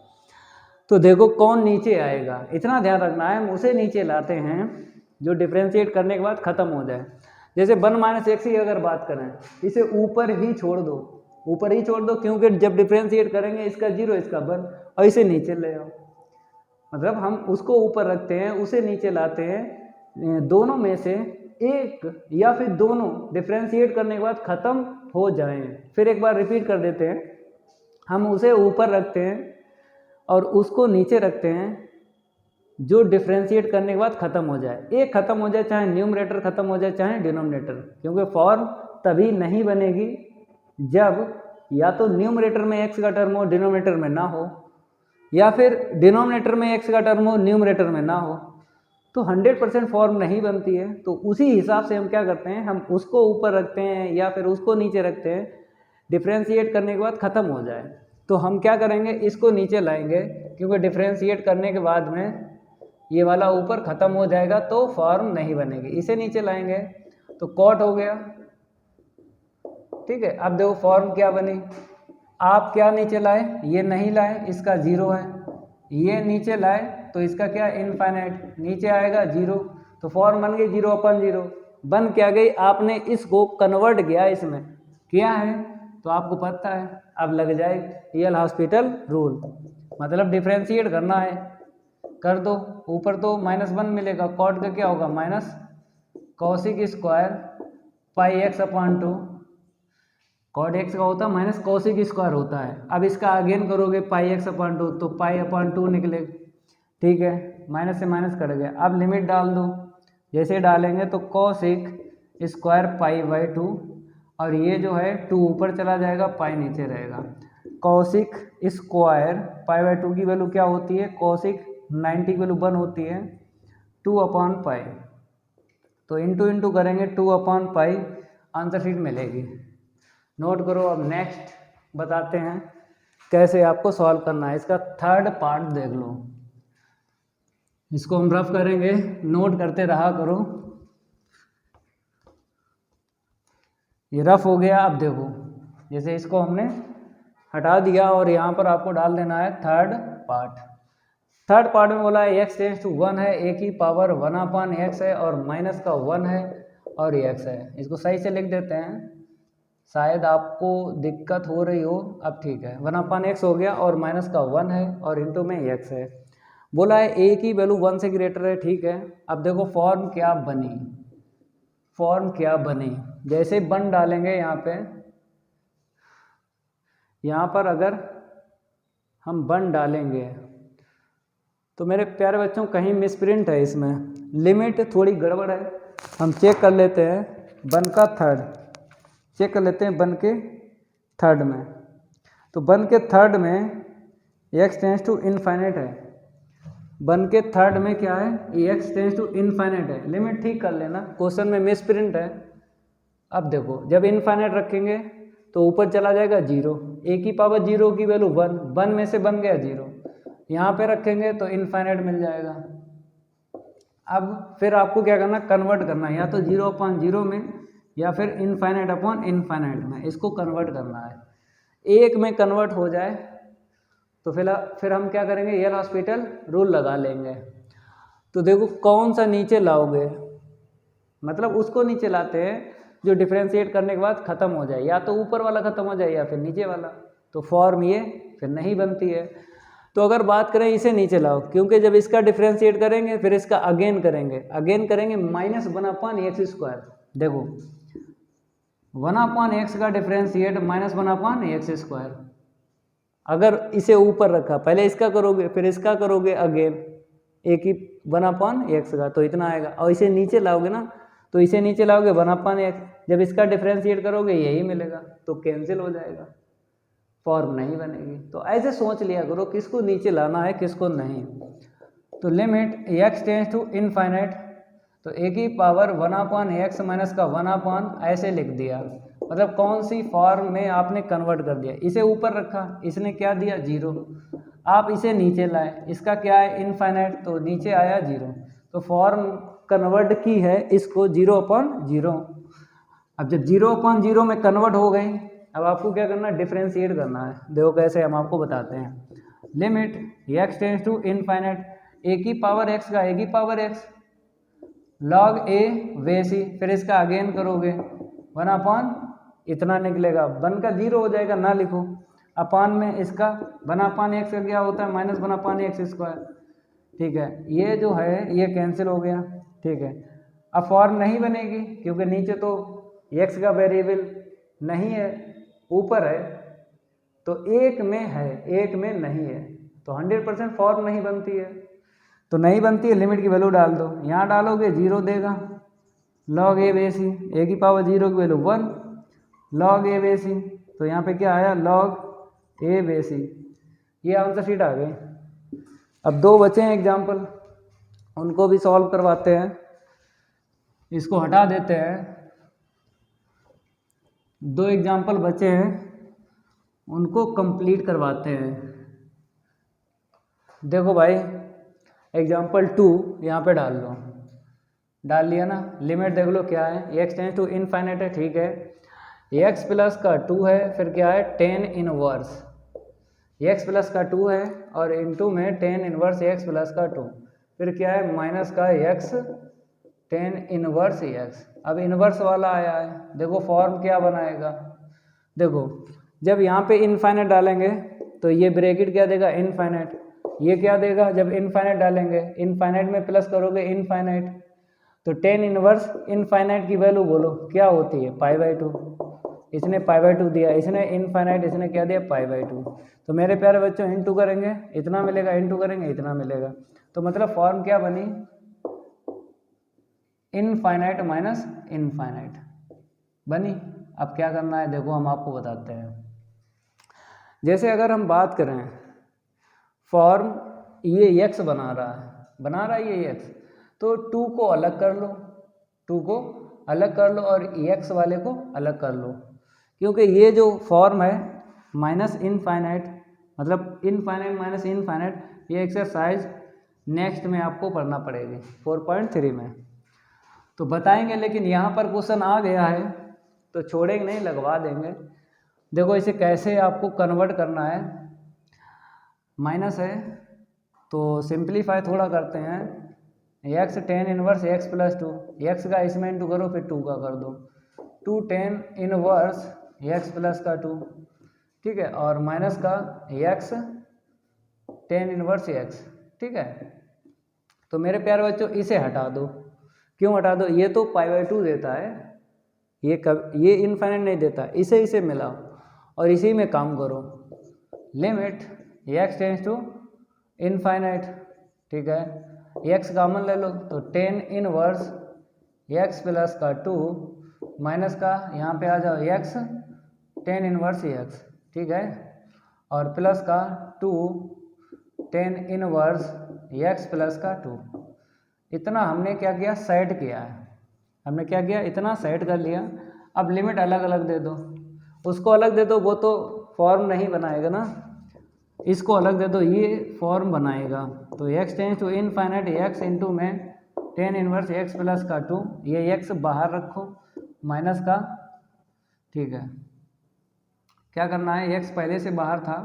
तो देखो कौन नीचे आएगा, इतना ध्यान रखना है, हम उसे नीचे लाते हैं जो डिफरेंशिएट करने के बाद ख़त्म हो जाए। जैसे 1 माइनस एक्स की अगर बात करें, इसे ऊपर ही छोड़ दो, ऊपर ही छोड़ दो, क्योंकि जब डिफरेंशिएट करेंगे इसका 0 इसका 1, और इसे नीचे ले आओ, मतलब हम उसको ऊपर रखते हैं उसे नीचे लाते हैं, दोनों में से एक या फिर दोनों डिफरेंशिएट करने के बाद ख़त्म हो जाएं। फिर एक बार रिपीट कर देते हैं, हम उसे ऊपर रखते हैं और उसको नीचे रखते हैं जो डिफरेंशिएट करने के बाद ख़त्म हो जाए, एक ख़त्म हो जाए, चाहे न्यूमरेटर ख़त्म हो जाए चाहे डिनोमिनेटर, क्योंकि फॉर्म तभी नहीं बनेगी जब या तो न्यूमरेटर में एक्स का टर्म हो डिनोमिनेटर में ना हो, या फिर डिनोमिनेटर में एक्स का टर्म हो न्यूमरेटर में ना हो, तो 100% फॉर्म नहीं बनती है। तो उसी हिसाब से हम क्या करते हैं, हम उसको ऊपर रखते हैं या फिर उसको नीचे रखते हैं, डिफरेंशिएट करने के बाद ख़त्म हो जाए। तो हम क्या करेंगे, इसको नीचे लाएंगे, क्योंकि डिफरेंशिएट करने के बाद में ये वाला ऊपर ख़त्म हो जाएगा तो फॉर्म नहीं बनेगी। इसे नीचे लाएंगे तो कॉट हो गया, ठीक है। अब देखो फॉर्म क्या बनी, आप क्या नीचे लाए, ये नहीं लाए, इसका 0 है, ये नीचे लाए तो इसका क्या इनफाइनाइट, नीचे आएगा 0, तो फॉर्म बन गई 0 अपन 0, बन क्या गई, आपने इसको कन्वर्ट किया, इसमें किया है तो आपको पता है, अब लग जाए एल हॉस्पिटल रूल, मतलब डिफरेंशिएट करना है, कर दो, ऊपर तो -1 मिलेगा, कॉट का क्या होगा minus cosec square pi x upon 2, cot x का होता है माइनस कॉसिक स्क्वायर होता है। अब इसका अगेन करोगे पाई एक्स अपॉन 2, तो पाई अपॉन 2 निकलेगा, ठीक है, माइनस से माइनस कट गया। अब लिमिट डाल दो, जैसे डालेंगे तो कॉसिक स्क्वायर पाई बाई 2, और ये जो है 2 ऊपर चला जाएगा, पाई नीचे रहेगा। कॉसिक स्क्वायर पाई बाई 2 की वैल्यू क्या होती है, कॉसिक 90 की वैल्यू 1 होती है, 2 अपॉन पाई, तो इंटू इंटू करेंगे 2 अपॉन पाई, आंसर शीट मिलेगी। नोट करो। अब नेक्स्ट बताते हैं कैसे आपको सॉल्व करना है, इसका थर्ड पार्ट देख लो, इसको हम रफ करेंगे, नोट करते रहा करो। ये रफ हो गया। अब देखो जैसे इसको हमने हटा दिया और यहाँ पर आपको डाल देना है थर्ड पार्ट। थर्ड पार्ट में बोला है एक्स टेंस टू 1 है, ए की पावर 1 अपॉन एक्स है और माइनस का 1 है और एक्स है। इसको सही से लिख देते हैं, शायद आपको दिक्कत हो रही हो। अब ठीक है, 1 अपॉन एक्स हो गया और माइनस का 1 है और इंटू में एक्स है। बोला है ए की वैल्यू 1 से ग्रेटर है, ठीक है। अब देखो फॉर्म क्या बनी, फॉर्म क्या बनी, जैसे 1 डालेंगे यहाँ पर अगर हम 1 डालेंगे तो मेरे प्यारे बच्चों कहीं मिसप्रिंट है, इसमें लिमिट थोड़ी गड़बड़ है। हम चेक कर लेते हैं 1 का थर्ड, चेक कर लेते हैं 1 के थर्ड में। तो 1 के थर्ड में एक्स टेंस टू इनफाइनाइट है, 1 के थर्ड में क्या है, एक्स टेंस टू इनफाइनाइट है। लिमिट ठीक कर लेना, क्वेश्चन में मिसप्रिंट है। अब देखो जब इनफाइनाइट रखेंगे तो ऊपर चला जाएगा 0, ए की पावर 0 की वैल्यू 1, 1 में से बन गया 0, यहाँ पे रखेंगे तो इनफाइनाइट मिल जाएगा। अब फिर आपको क्या करना, कन्वर्ट करना, या तो 0 अपॉन 0 में या फिर इनफाइनाइट अपॉन इनफाइनाइट में, इसको कन्वर्ट करना है। एक में कन्वर्ट हो जाए तो फिर हम क्या करेंगे, एल हॉस्पिटल रूल लगा लेंगे। तो देखो कौन सा नीचे लाओगे, मतलब उसको नीचे लाते हैं जो डिफरेंशिएट करने के बाद ख़त्म हो जाए, या तो ऊपर वाला ख़त्म हो जाए या फिर नीचे वाला, तो फॉर्म ये फिर नहीं बनती है। तो अगर बात करें इसे नीचे लाओ, क्योंकि जब इसका डिफरेंशिएट करेंगे फिर इसका अगेन करेंगे माइनस 1 अपॉन एक्स स्क्वायर। देखो 1 अपॉन एक्स का differentiate minus 1 upon x square. अगर इसे ऊपर रखा, पहले इसका करोगे फिर इसका करोगे अगेन, ए की 1 अपॉन एक्स का, तो इतना आएगा। और इसे नीचे लाओगे ना, तो इसे नीचे लाओगे 1 अपॉन एक्स, जब इसका डिफरेंशिएट करोगे यही मिलेगा, तो कैंसिल हो जाएगा। फॉर्म नहीं बनेगी। तो ऐसे सोच लिया करो किसको नीचे लाना है किसको नहीं। तो limit x tends to infinite, तो a की पावर 1/x माइनस का 1 ऐसे लिख दिया, मतलब कौन सी फॉर्म में आपने कन्वर्ट कर दिया। इसे ऊपर रखा, इसने क्या दिया 0, आप इसे नीचे लाए, इसका क्या है इनफाइनाइट, तो नीचे आया 0। तो फॉर्म कन्वर्ट की है इसको 0/0। अब जब 0/0 में कन्वर्ट हो गई, अब आपको क्या करना है डिफ्रेंशिएट करना है। देखो कैसे हम आपको बताते हैं। Limit x tends to infinite, a की पावर x का a की पावर x log a वैसी, फिर इसका अगेन करोगे 1 इतना निकलेगा, 1 का 0 हो जाएगा ना लिखो, अपान में इसका 1/x का क्या होता है -1/x²। ठीक है, ये जो है ये कैंसिल हो गया। ठीक है, अब फॉर्म नहीं बनेगी क्योंकि नीचे तो x का वेरिएबल नहीं है, ऊपर है, तो एक में है एक में नहीं है, तो 100% फॉर्म नहीं बनती है। तो नहीं बनती है, लिमिट की वैल्यू डाल दो, यहाँ डालोगे 0 देगा, log a बेसी, a की पावर 0 की वैल्यू 1 log a बेसी, तो यहाँ पे क्या आया log a बेसी। ये आंसर शीट आ गई। अब 2 बचे हैं एग्जाम्पल, उनको भी सॉल्व करवाते हैं। इसको हटा देते हैं, 2 एग्जाम्पल बचे हैं उनको कंप्लीट करवाते हैं। देखो भाई एग्जाम्पल 2 यहाँ पे डाल लो, डाल लिया ना। लिमिट देख लो क्या है, x टेंस टू इनफाइनाइट है, ठीक है, x प्लस का 2 है, फिर क्या है tan इनवर्स x प्लस का 2 है और इनटू में tan इनवर्स x प्लस का 2, फिर क्या है माइनस का x tan इनवर्स x। अब इनवर्स वाला आया है, देखो फॉर्म क्या बनाएगा। देखो जब यहाँ पे इनफाइनाइट डालेंगे तो ये ब्रैकेट क्या देगा इनफाइनाइट, ये क्या देगा जब इनफाइनाइट डालेंगे, इनफाइनाइट में प्लस करोगे इनफाइनाइट, तो tan इनवर्स इनफाइनाइट की वैल्यू बोलो क्या होती है π/2, इसने π/2 दिया, इसने इनफाइनाइट इसने क्या दिया π/2। तो मेरे प्यारे बच्चों इनटू करेंगे इतना मिलेगा, इनटू करेंगे इतना मिलेगा, तो मतलब फॉर्म क्या बनी इनफाइनाइट माइनस इनफाइनाइट बनी। अब क्या करना है देखो हम आपको बताते हैं। जैसे अगर हम बात करें फॉर्म ये x बना रहा है ये x, तो 2 को अलग कर लो, 2 को अलग कर लो और x वाले को अलग कर लो, क्योंकि ये जो फॉर्म है माइनस इनफाइनाइट मतलब इनफाइनाइट माइनस इनफाइनाइट, ये एक्सरसाइज नेक्स्ट में आपको पढ़ना पड़ेगी 4.3 में, तो बताएंगे। लेकिन यहाँ पर क्वेश्चन आ गया है तो छोड़ेंगे नहीं, लगवा देंगे। देखो इसे कैसे आपको कन्वर्ट करना है, माइनस है तो सिंप्लीफाई थोड़ा करते हैं, x tan inverse x plus 2, x का इसमें इंटू करो फिर 2 का कर दो, 2 tan इनवर्स x प्लस का 2, ठीक है, और माइनस का x tan इनवर्स x, ठीक है। तो मेरे प्यारे बच्चों इसे हटा दो, क्यों हटा दो, ये तो π/2 देता है, ये इनफाइनाइट नहीं देता, इसे मिलाओ और इसी में काम करो। Limit x tends to infinite, ठीक है, x कॉमन ले लो तो tan इनवर्स x प्लस का 2 माइनस का यहाँ पे आ जाओ x tan इनवर्स x, ठीक है, और प्लस का 2 tan इनवर्स x प्लस का 2। इतना हमने क्या किया सेट किया है, हमने क्या किया इतना सेट कर लिया। अब लिमिट अलग अलग दे दो, उसको अलग दे दो वो तो फॉर्म नहीं बनाएगा ना, इसको अलग दे दो ये फॉर्म बनाएगा। तो x tends to infinite x into में tan इनवर्स x प्लस का 2, ये x बाहर रखो माइनस का, ठीक है, क्या करना है x पहले से बाहर था,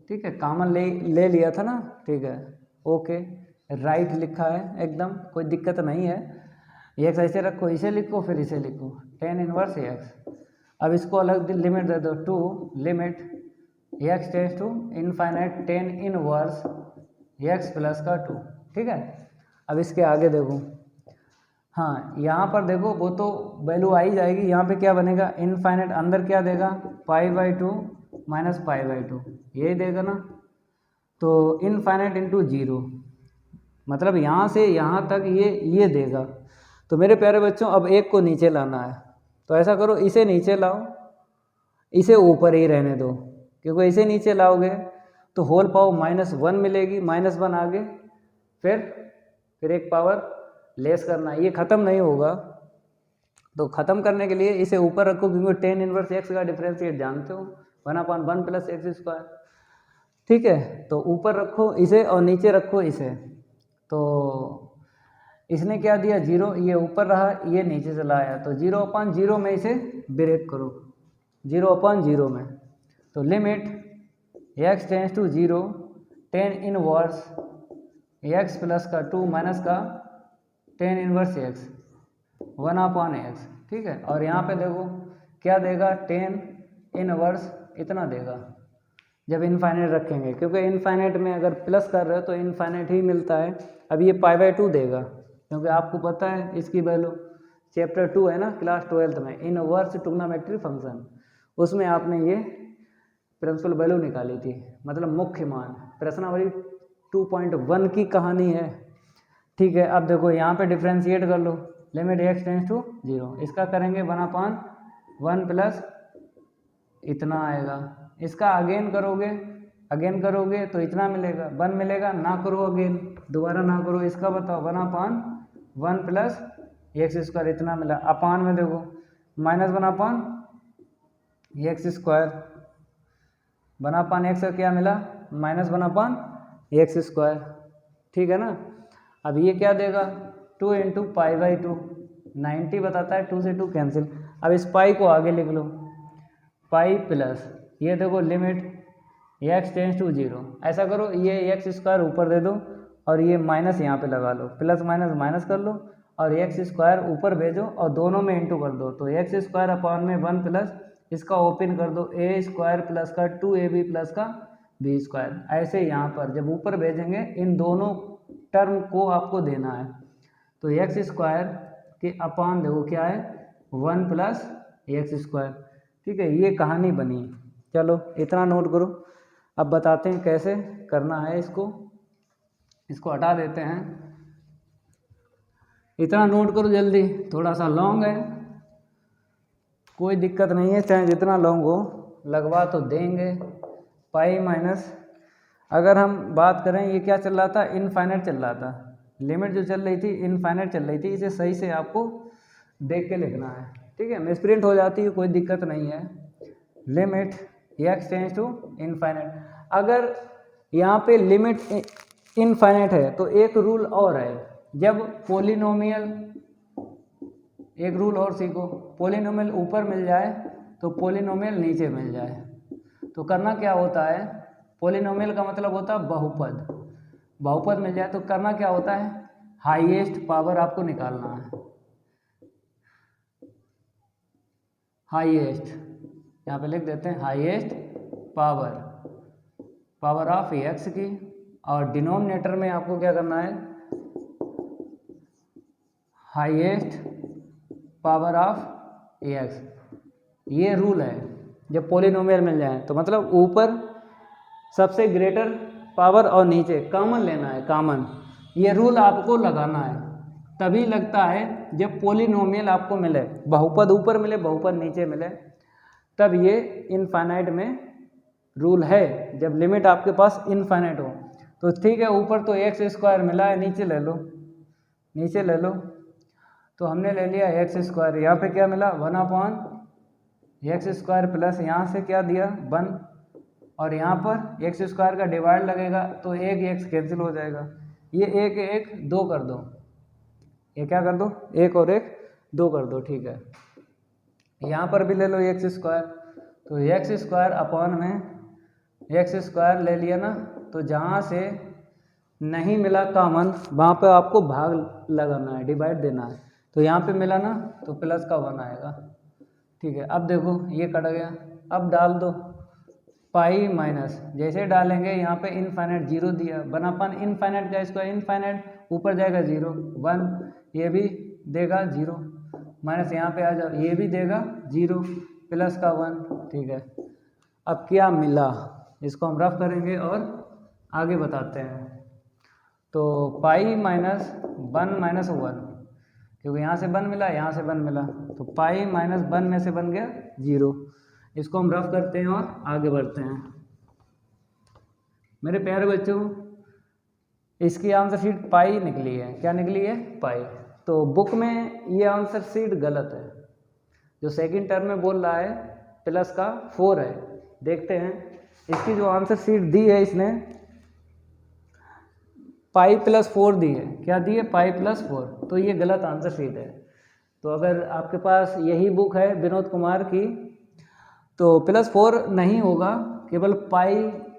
ठीक है, कॉमन ले लिया था ना, ठीक है, ओके, राइट लिखा है एकदम कोई दिक्कत नहीं है। x ऐसे रखो, इसे लिखो फिर इसे लिखो tan इनवर्स x। अब इसको अलग लिमिट दे दो 2 limit x tends to infinite tan inverse x plus का 2, ठीक है। अब इसके आगे देखो, हाँ यहाँ पर देखो वो तो वैल्यू आई जाएगी, यहाँ पे क्या बनेगा इनफाइनाइट, अंदर क्या देगा π/2 माइनस π/2 यही देगा ना, तो इनफाइनाइट इंटू 0 मतलब यहाँ से यहाँ तक ये देगा। तो मेरे प्यारे बच्चों अब एक को नीचे लाना है, तो ऐसा करो इसे नीचे लाओ, इसे ऊपर ही रहने दो, क्योंकि इसे नीचे लाओगे तो होल पावर -1 मिलेगी, -1 आगे, फिर एक पावर लेस करना है, ये ख़त्म नहीं होगा। तो ख़त्म करने के लिए इसे ऊपर रखो, क्योंकि tan इनवर्स x का डिफरेंशिएट जानते हो 1/1 + x²। ठीक है, तो ऊपर रखो इसे और नीचे रखो इसे। तो इसने क्या दिया 0, ये ऊपर रहा, ये नीचे चला आया, तो 0/0 में इसे ब्रेक करो, 0/0 में। तो limit x tends to 0 tan inverse x plus का 2 माइनस का tan इनवर्स x 1/x। ठीक है, और यहाँ पे देखो क्या देगा, tan इनवर्स इतना देगा जब इनफाइनाइट रखेंगे, क्योंकि इनफाइनाइट में अगर प्लस कर रहे हो तो इनफाइनाइट ही मिलता है। अब ये π/2 देगा, क्योंकि आपको पता है इसकी वैल्यू चैप्टर 2 है ना क्लास 12th में, इनवर्स ट्रिग्नोमेट्री फंक्शन, उसमें आपने ये प्रिंसिपल वैल्यू निकाली थी, मतलब मुख्य मान। प्रश्नावली 2.1 की कहानी है। ठीक है, अब देखो यहाँ पे डिफ्रेंशिएट कर लो, लिमिट x टेंस टू 0, इसका करेंगे 1/1 प्लस इतना आएगा, इसका अगेन करोगे तो इतना मिलेगा, 1 मिलेगा, ना करो अगेन, दोबारा ना करो, इसका बताओ 1/1 प्लस x² इतना मिला। अपान में देखो -1/x², 1/x का क्या मिला, -1/x²। ठीक है ना। अब ये क्या देगा, 2 × π/2, 90 बताता है, 2 से 2 कैंसिल। अब इस पाई को आगे लिख लो, पाई प्लस ये देखो लिमिट x टेंस टू 0, ऐसा करो ये x² ऊपर दे दो और ये माइनस यहाँ पे लगा लो, प्लस माइनस माइनस कर लो और x² ऊपर भेजो और दोनों में इंटू कर दो, तो x²/1 प्लस इसका ओपन कर दो a² प्लस का 2ab प्लस का b²। ऐसे यहाँ पर जब ऊपर भेजेंगे इन दोनों टर्म को आपको देना है, तो x² के अपान देखो क्या है 1 प्लस x²। ठीक है, ये कहानी बनी। चलो इतना नोट करो, अब बताते हैं कैसे करना है इसको हटा देते हैं। इतना नोट करो जल्दी, थोड़ा सा लॉन्ग है, कोई दिक्कत नहीं है, चाहे जितना लॉन्ग हो लगवा तो देंगे। पाई माइनस, अगर हम बात करें ये क्या चल रहा था, इनफाइनाइट चल रहा था, लिमिट जो चल रही थी इनफाइनाइट चल रही थी, इसे सही से आपको देख के लिखना है। ठीक है, मिसप्रिंट हो जाती है, कोई दिक्कत नहीं है। Limit x tends to infinite, अगर यहाँ पे लिमिट इनफाइनाइट है तो एक रूल और है, जब पोलिनोमियल, एक रूल और सीखो, पोलिनोमियल ऊपर मिल जाए तो पोलिनोमियल नीचे मिल जाए, तो करना क्या होता है, पोलिनोमियल का मतलब होता है बहुपद, बहुपद मिल जाए तो करना क्या होता है, हाईएस्ट पावर आपको निकालना है। हाईएस्ट यहाँ पे लिख देते हैं, हाईएस्ट पावर ऑफ x की, और डिनोमिनेटर में आपको क्या करना है, हाईएस्ट पावर ऑफ x। ये रूल है जब पोलिनोमियल मिल जाए, तो मतलब ऊपर सबसे ग्रेटर पावर और नीचे कॉमन लेना है, कॉमन। ये रूल आपको लगाना है, तभी लगता है जब पोलिनोमियल आपको मिले, बहुपद ऊपर मिले बहुपद नीचे मिले, तब ये इनफाइनाइट में रूल है, जब लिमिट आपके पास इनफाइनाइट हो। तो ठीक है, ऊपर तो x² मिला है, नीचे ले लो, तो हमने ले लिया x², यहाँ पे क्या मिला 1/x² प्लस यहाँ से क्या दिया 1, और यहाँ पर x² का डिवाइड लगेगा तो एक x कैंसिल हो जाएगा, ये एक एक 2 कर दो, ये क्या कर दो, एक और एक 2 कर दो। ठीक है, यहाँ पर भी ले लो x², तो x² अपॉन में x² ले लिया ना, तो जहाँ से नहीं मिला कॉमन वहाँ पे आपको भाग लगाना है, डिवाइड देना है, तो यहाँ पे मिला ना तो प्लस का 1 आएगा। ठीक है, अब देखो ये कट गया, अब डाल दो पाई माइनस, जैसे डालेंगे यहाँ पे इनफाइनाइट 0 दिया, 1/, इनफाइनाइट का स्क्वायर इनफाइनाइट, ऊपर जाएगा 0 1, ये भी देगा 0, माइनस यहाँ पे आ जाओ, ये भी देगा 0 प्लस का 1। ठीक है, अब क्या मिला इसको हम रफ करेंगे और आगे बताते हैं। तो पाई माइनस 1 क्योंकि यहाँ से 1 मिला, यहाँ से 1 मिला, तो पाई माइनस 1 में से बन गया 0। इसको हम रफ करते हैं और आगे बढ़ते हैं। मेरे प्यारे बच्चों, इसकी आंसर शीट पाई निकली है। क्या निकली है? पाई। तो बुक में ये आंसर शीट गलत है। जो सेकंड टर्म में बोल रहा है प्लस का 4 है। देखते हैं इसकी जो आंसर शीट दी है, इसने पाई प्लस 4 दी है। क्या दी है? Pi plus 4। तो ये गलत आंसर शीट है। तो अगर आपके पास यही बुक है विनोद कुमार की, तो प्लस 4 नहीं होगा, केवल पाई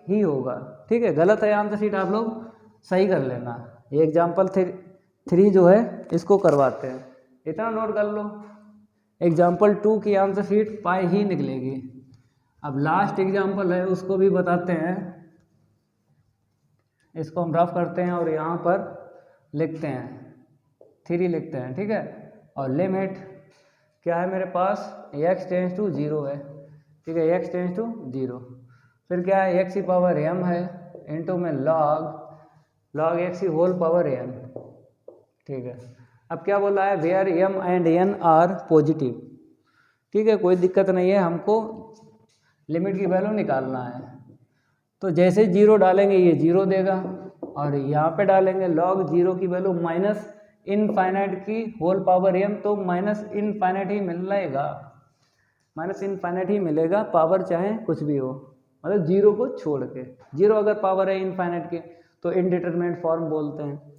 ही होगा। ठीक है, गलत है आंसर शीट, आप लोग सही कर लेना। ये एग्जाम्पल 3 जो है इसको करवाते हैं, इतना नोट कर लो। एग्जाम्पल 2 की आंसर शीट पाई ही निकलेगी। अब लास्ट एग्जाम्पल है, उसको भी बताते हैं। इसको हम रफ करते हैं और यहाँ पर लिखते हैं 3 लिखते हैं। ठीक है, और लिमिट क्या है मेरे पास? x टेंस टू 0 है। ठीक है, x टेंस टू 0। फिर क्या है? x की पावर m है इंटू में log x की होल पावर n। ठीक है, अब क्या बोला है? Where m and n are positive. ठीक है, कोई दिक्कत नहीं है, हमको लिमिट की वैल्यू निकालना है। तो जैसे 0 डालेंगे ये 0 देगा, और यहाँ पे डालेंगे log 0 की वैल्यू माइनस इनफाइनाइट की होल पावर m, तो माइनस इनफाइनाइट ही मिलेगा। माइनस इनफाइनाइट ही मिलेगा, पावर चाहे कुछ भी हो, मतलब 0 को छोड़ के। 0 अगर पावर है इनफाइनाइट की तो इनडिटरमिनेट फॉर्म बोलते हैं।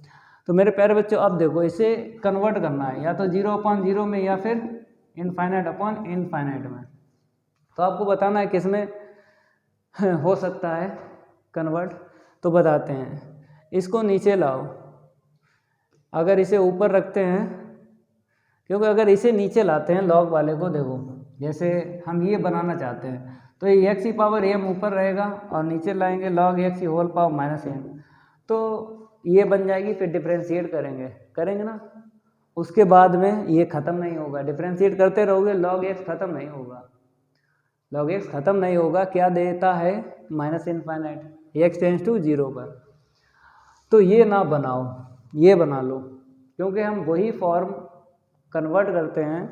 तो मेरे प्यारे बच्चों, अब देखो इसे कन्वर्ट करना है, या तो 0/0 में या फिर इनफाइनाइट अपॉन इनफाइनाइट में। तो आपको बताना है किस में हो सकता है कन्वर्ट। तो बताते हैं, इसको नीचे लाओ। अगर इसे ऊपर रखते हैं, क्योंकि अगर इसे नीचे लाते हैं लॉग वाले को, देखो जैसे हम ये बनाना चाहते हैं, तो ये x की पावर m ऊपर रहेगा और नीचे लाएंगे log x की होल पावर माइनस m, तो ये बन जाएगी। फिर डिफ्रेंशिएट करेंगे ना, उसके बाद में ये ख़त्म नहीं होगा। डिफ्रेंशिएट करते रहोगे, log x ख़त्म नहीं होगा। log x ख़त्म नहीं होगा, क्या देता है? Minus infinite, x tends to 0 पर। तो ये ना बनाओ, ये बना लो, क्योंकि हम वही फॉर्म कन्वर्ट करते हैं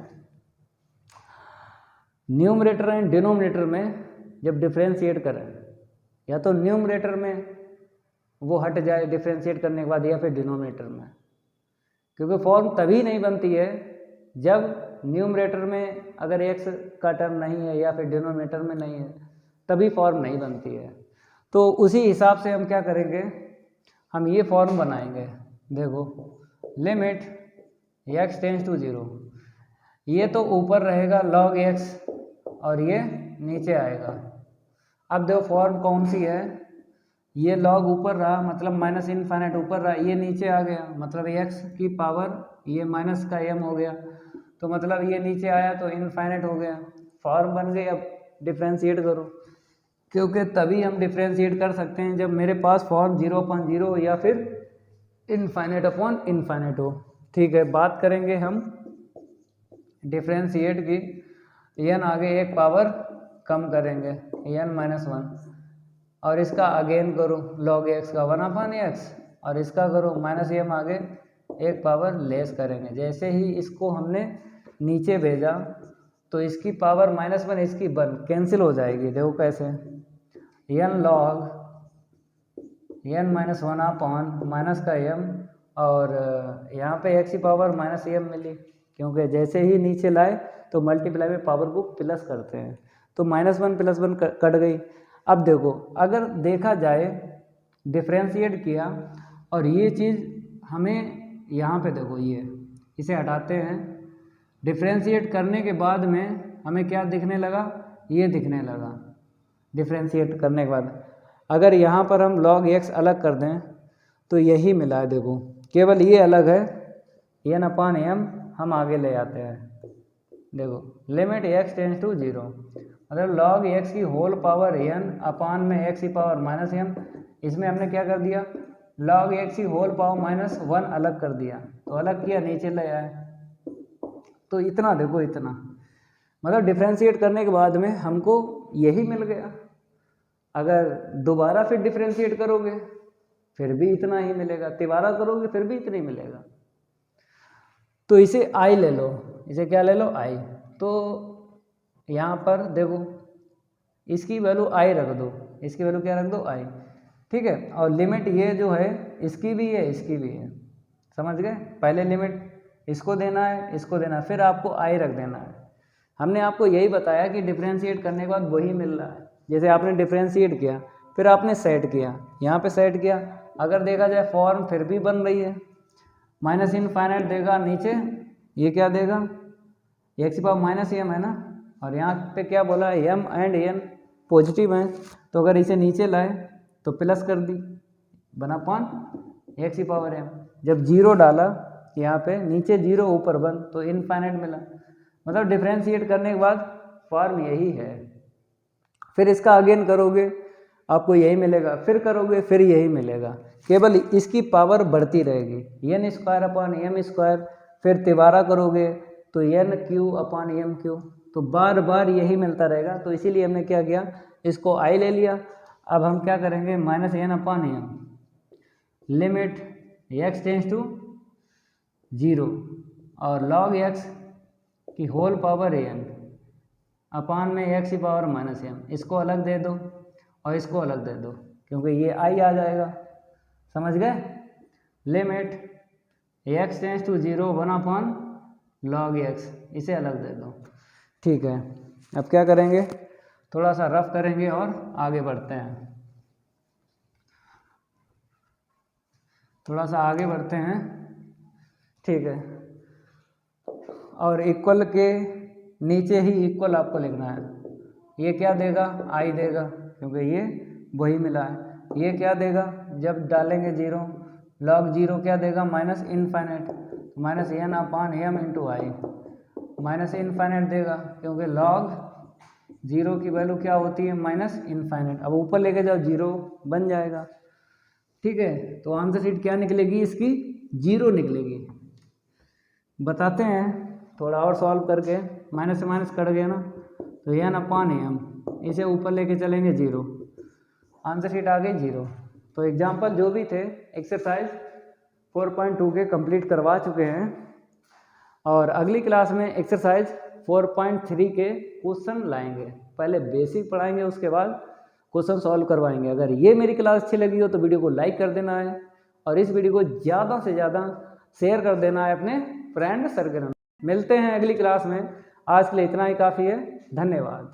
न्यूमरेटर एंड डिनोमिनेटर में जब डिफ्रेंशिएट करें। या तो न्यूमरेटर में वो हट जाए डिफ्रेंशिएट करने के बाद, या फिर डिनोमिनेटर में। क्योंकि फॉर्म तभी नहीं बनती है जब न्यूमरेटर में अगर x का टर्म नहीं है या फिर डिनोमिनेटर में नहीं है, तभी फॉर्म नहीं बनती है। तो उसी हिसाब से हम क्या करेंगे, हम ये फॉर्म बनाएंगे। देखो लिमिट x टेंस टू 0, ये तो ऊपर रहेगा log x और ये नीचे आएगा। अब देखो फॉर्म कौन सी है? ये log ऊपर रहा, मतलब माइनस इनफाइनाइट ऊपर रहा, ये नीचे आ गया, मतलब x की पावर ये माइनस का m हो गया, तो मतलब ये नीचे आया तो इनफाइनाइट हो गया। फॉर्म बन गई। अब डिफ्रेंशिएट करो, क्योंकि तभी हम डिफ्रेंशिएट कर सकते हैं जब मेरे पास फॉर्म 0/0 या फिर इनफाइनाइट अपॉन इनफाइनाइट हो। ठीक है, बात करेंगे हम डिफ्रेंशिएट की। n आगे एक पावर कम करेंगे, n-1, और इसका अगेन करो log x का 1/x, और इसका करो माइनस m आगे एक पावर लेस करेंगे। जैसे ही इसको हमने नीचे भेजा तो इसकी पावर -1, इसकी 1 कैंसिल हो जाएगी। देखो कैसे, n log n-1 upon minus का m, और यहाँ पे x की पावर -m मिली, क्योंकि जैसे ही नीचे लाए तो मल्टीप्लाई में पावर को प्लस करते हैं, तो -1 + 1 कट गई। अब देखो, अगर देखा जाए डिफ्रेंशिएट किया और ये चीज़ हमें यहाँ पे देखो, ये इसे हटाते हैं, डिफ्रेंशिएट करने के बाद में हमें क्या दिखने लगा? ये दिखने लगा डिफ्रेंशिएट करने के बाद। अगर यहाँ पर हम log x अलग कर दें तो यही मिला है। देखो केवल ये अलग है, n/m हम आगे ले आते हैं। देखो लिमिट x टेंस टू 0, मतलब log x की होल पावर n अपान में x की पावर -m, इसमें हमने क्या कर दिया? log x की होल पावर -1 अलग कर दिया, तो अलग किया, नीचे ले आए। तो इतना देखो, इतना मतलब डिफ्रेंशिएट करने के बाद में हमको यही मिल गया। अगर दोबारा फिर डिफ्रेंशिएट करोगे फिर भी इतना ही मिलेगा, तिबारा करोगे फिर भी इतना ही मिलेगा। तो इसे i ले लो, इसे क्या ले लो? i। तो यहाँ पर देखो इसकी वैल्यू i रख दो, इसकी वैल्यू क्या रख दो? i। ठीक है। और लिमिट ये जो है इसकी भी है इसकी भी है, समझ गए। पहले लिमिट इसको देना है इसको देना है, फिर आपको आई रख देना है। हमने आपको यही बताया कि डिफ्रेंशिएट करने के बाद वही मिल रहा है। जैसे आपने डिफ्रेंशिएट किया फिर आपने सेट किया, यहाँ पे सेट किया, अगर देखा जाए फॉर्म फिर भी बन रही है। माइनस इनफाइनाइट देगा नीचे, ये क्या देगा, एक्स की पावर माइनस एम है ना, और यहाँ पे क्या बोला है एम एंड एन पॉजिटिव है, तो अगर इसे नीचे लाए तो प्लस कर दी बना पान एक्स की पावर एम। जब जीरो डाला यहाँ पे नीचे जीरो ऊपर वन तो इनफाइनाइट मिला, मतलब डिफ्रेंशिएट करने के बाद फॉर्म यही है। फिर इसका अगेन करोगे आपको यही मिलेगा, फिर करोगे फिर यही मिलेगा, केवल इसकी पावर बढ़ती रहेगी, n square upon m square. फिर तिबारा करोगे तो n cube upon m cube, तो बार बार यही मिलता रहेगा। तो इसीलिए हमने क्या किया, इसको आई ले लिया। अब हम क्या करेंगे, minus N upon m limit x tends to zero और लॉग एक्स की होल पावर एन अपान में एक्स की पावर माइनस एम, इसको अलग दे दो और इसको अलग दे दो क्योंकि ये आई आ जाएगा, समझ गए। Limit x tends to zero one upon log x, इसे अलग दे दो। ठीक है, अब क्या करेंगे, थोड़ा सा रफ करेंगे और आगे बढ़ते हैं, थोड़ा सा आगे बढ़ते हैं। ठीक है, और इक्वल के नीचे ही इक्वल आपको लिखना है। ये क्या देगा, आई देगा क्योंकि ये वही मिला है। ये क्या देगा, जब डालेंगे जीरो, लॉग जीरो क्या देगा, minus infinite, minus N upon M into I, minus infinite देगा क्योंकि लॉग जीरो की वैल्यू क्या होती है, माइनस इनफाइनाइट। अब ऊपर लेके जाओ जीरो बन जाएगा। ठीक है, तो आंसर शीट क्या निकलेगी इसकी, जीरो निकलेगी। बताते हैं थोड़ा और सॉल्व करके, माइनस से माइनस कट गया ना, तो एन अपॉन एम, इसे ऊपर लेके चलेंगे जीरो, आंसर शीट आ गई जीरो। तो एग्जाम्पल जो भी थे एक्सरसाइज 4.2 के कंप्लीट करवा चुके हैं, और अगली क्लास में एक्सरसाइज 4.3 के क्वेश्चन लाएंगे। पहले बेसिक पढ़ाएंगे, उसके बाद क्वेश्चन सॉल्व करवाएंगे। अगर ये मेरी क्लास अच्छी लगी हो तो वीडियो को लाइक कर देना है, और इस वीडियो को ज़्यादा से ज़्यादा शेयर कर देना है अपने फ्रेंड सर्कल में। मिलते हैं अगली क्लास में, आज के लिए इतना ही काफ़ी है, धन्यवाद।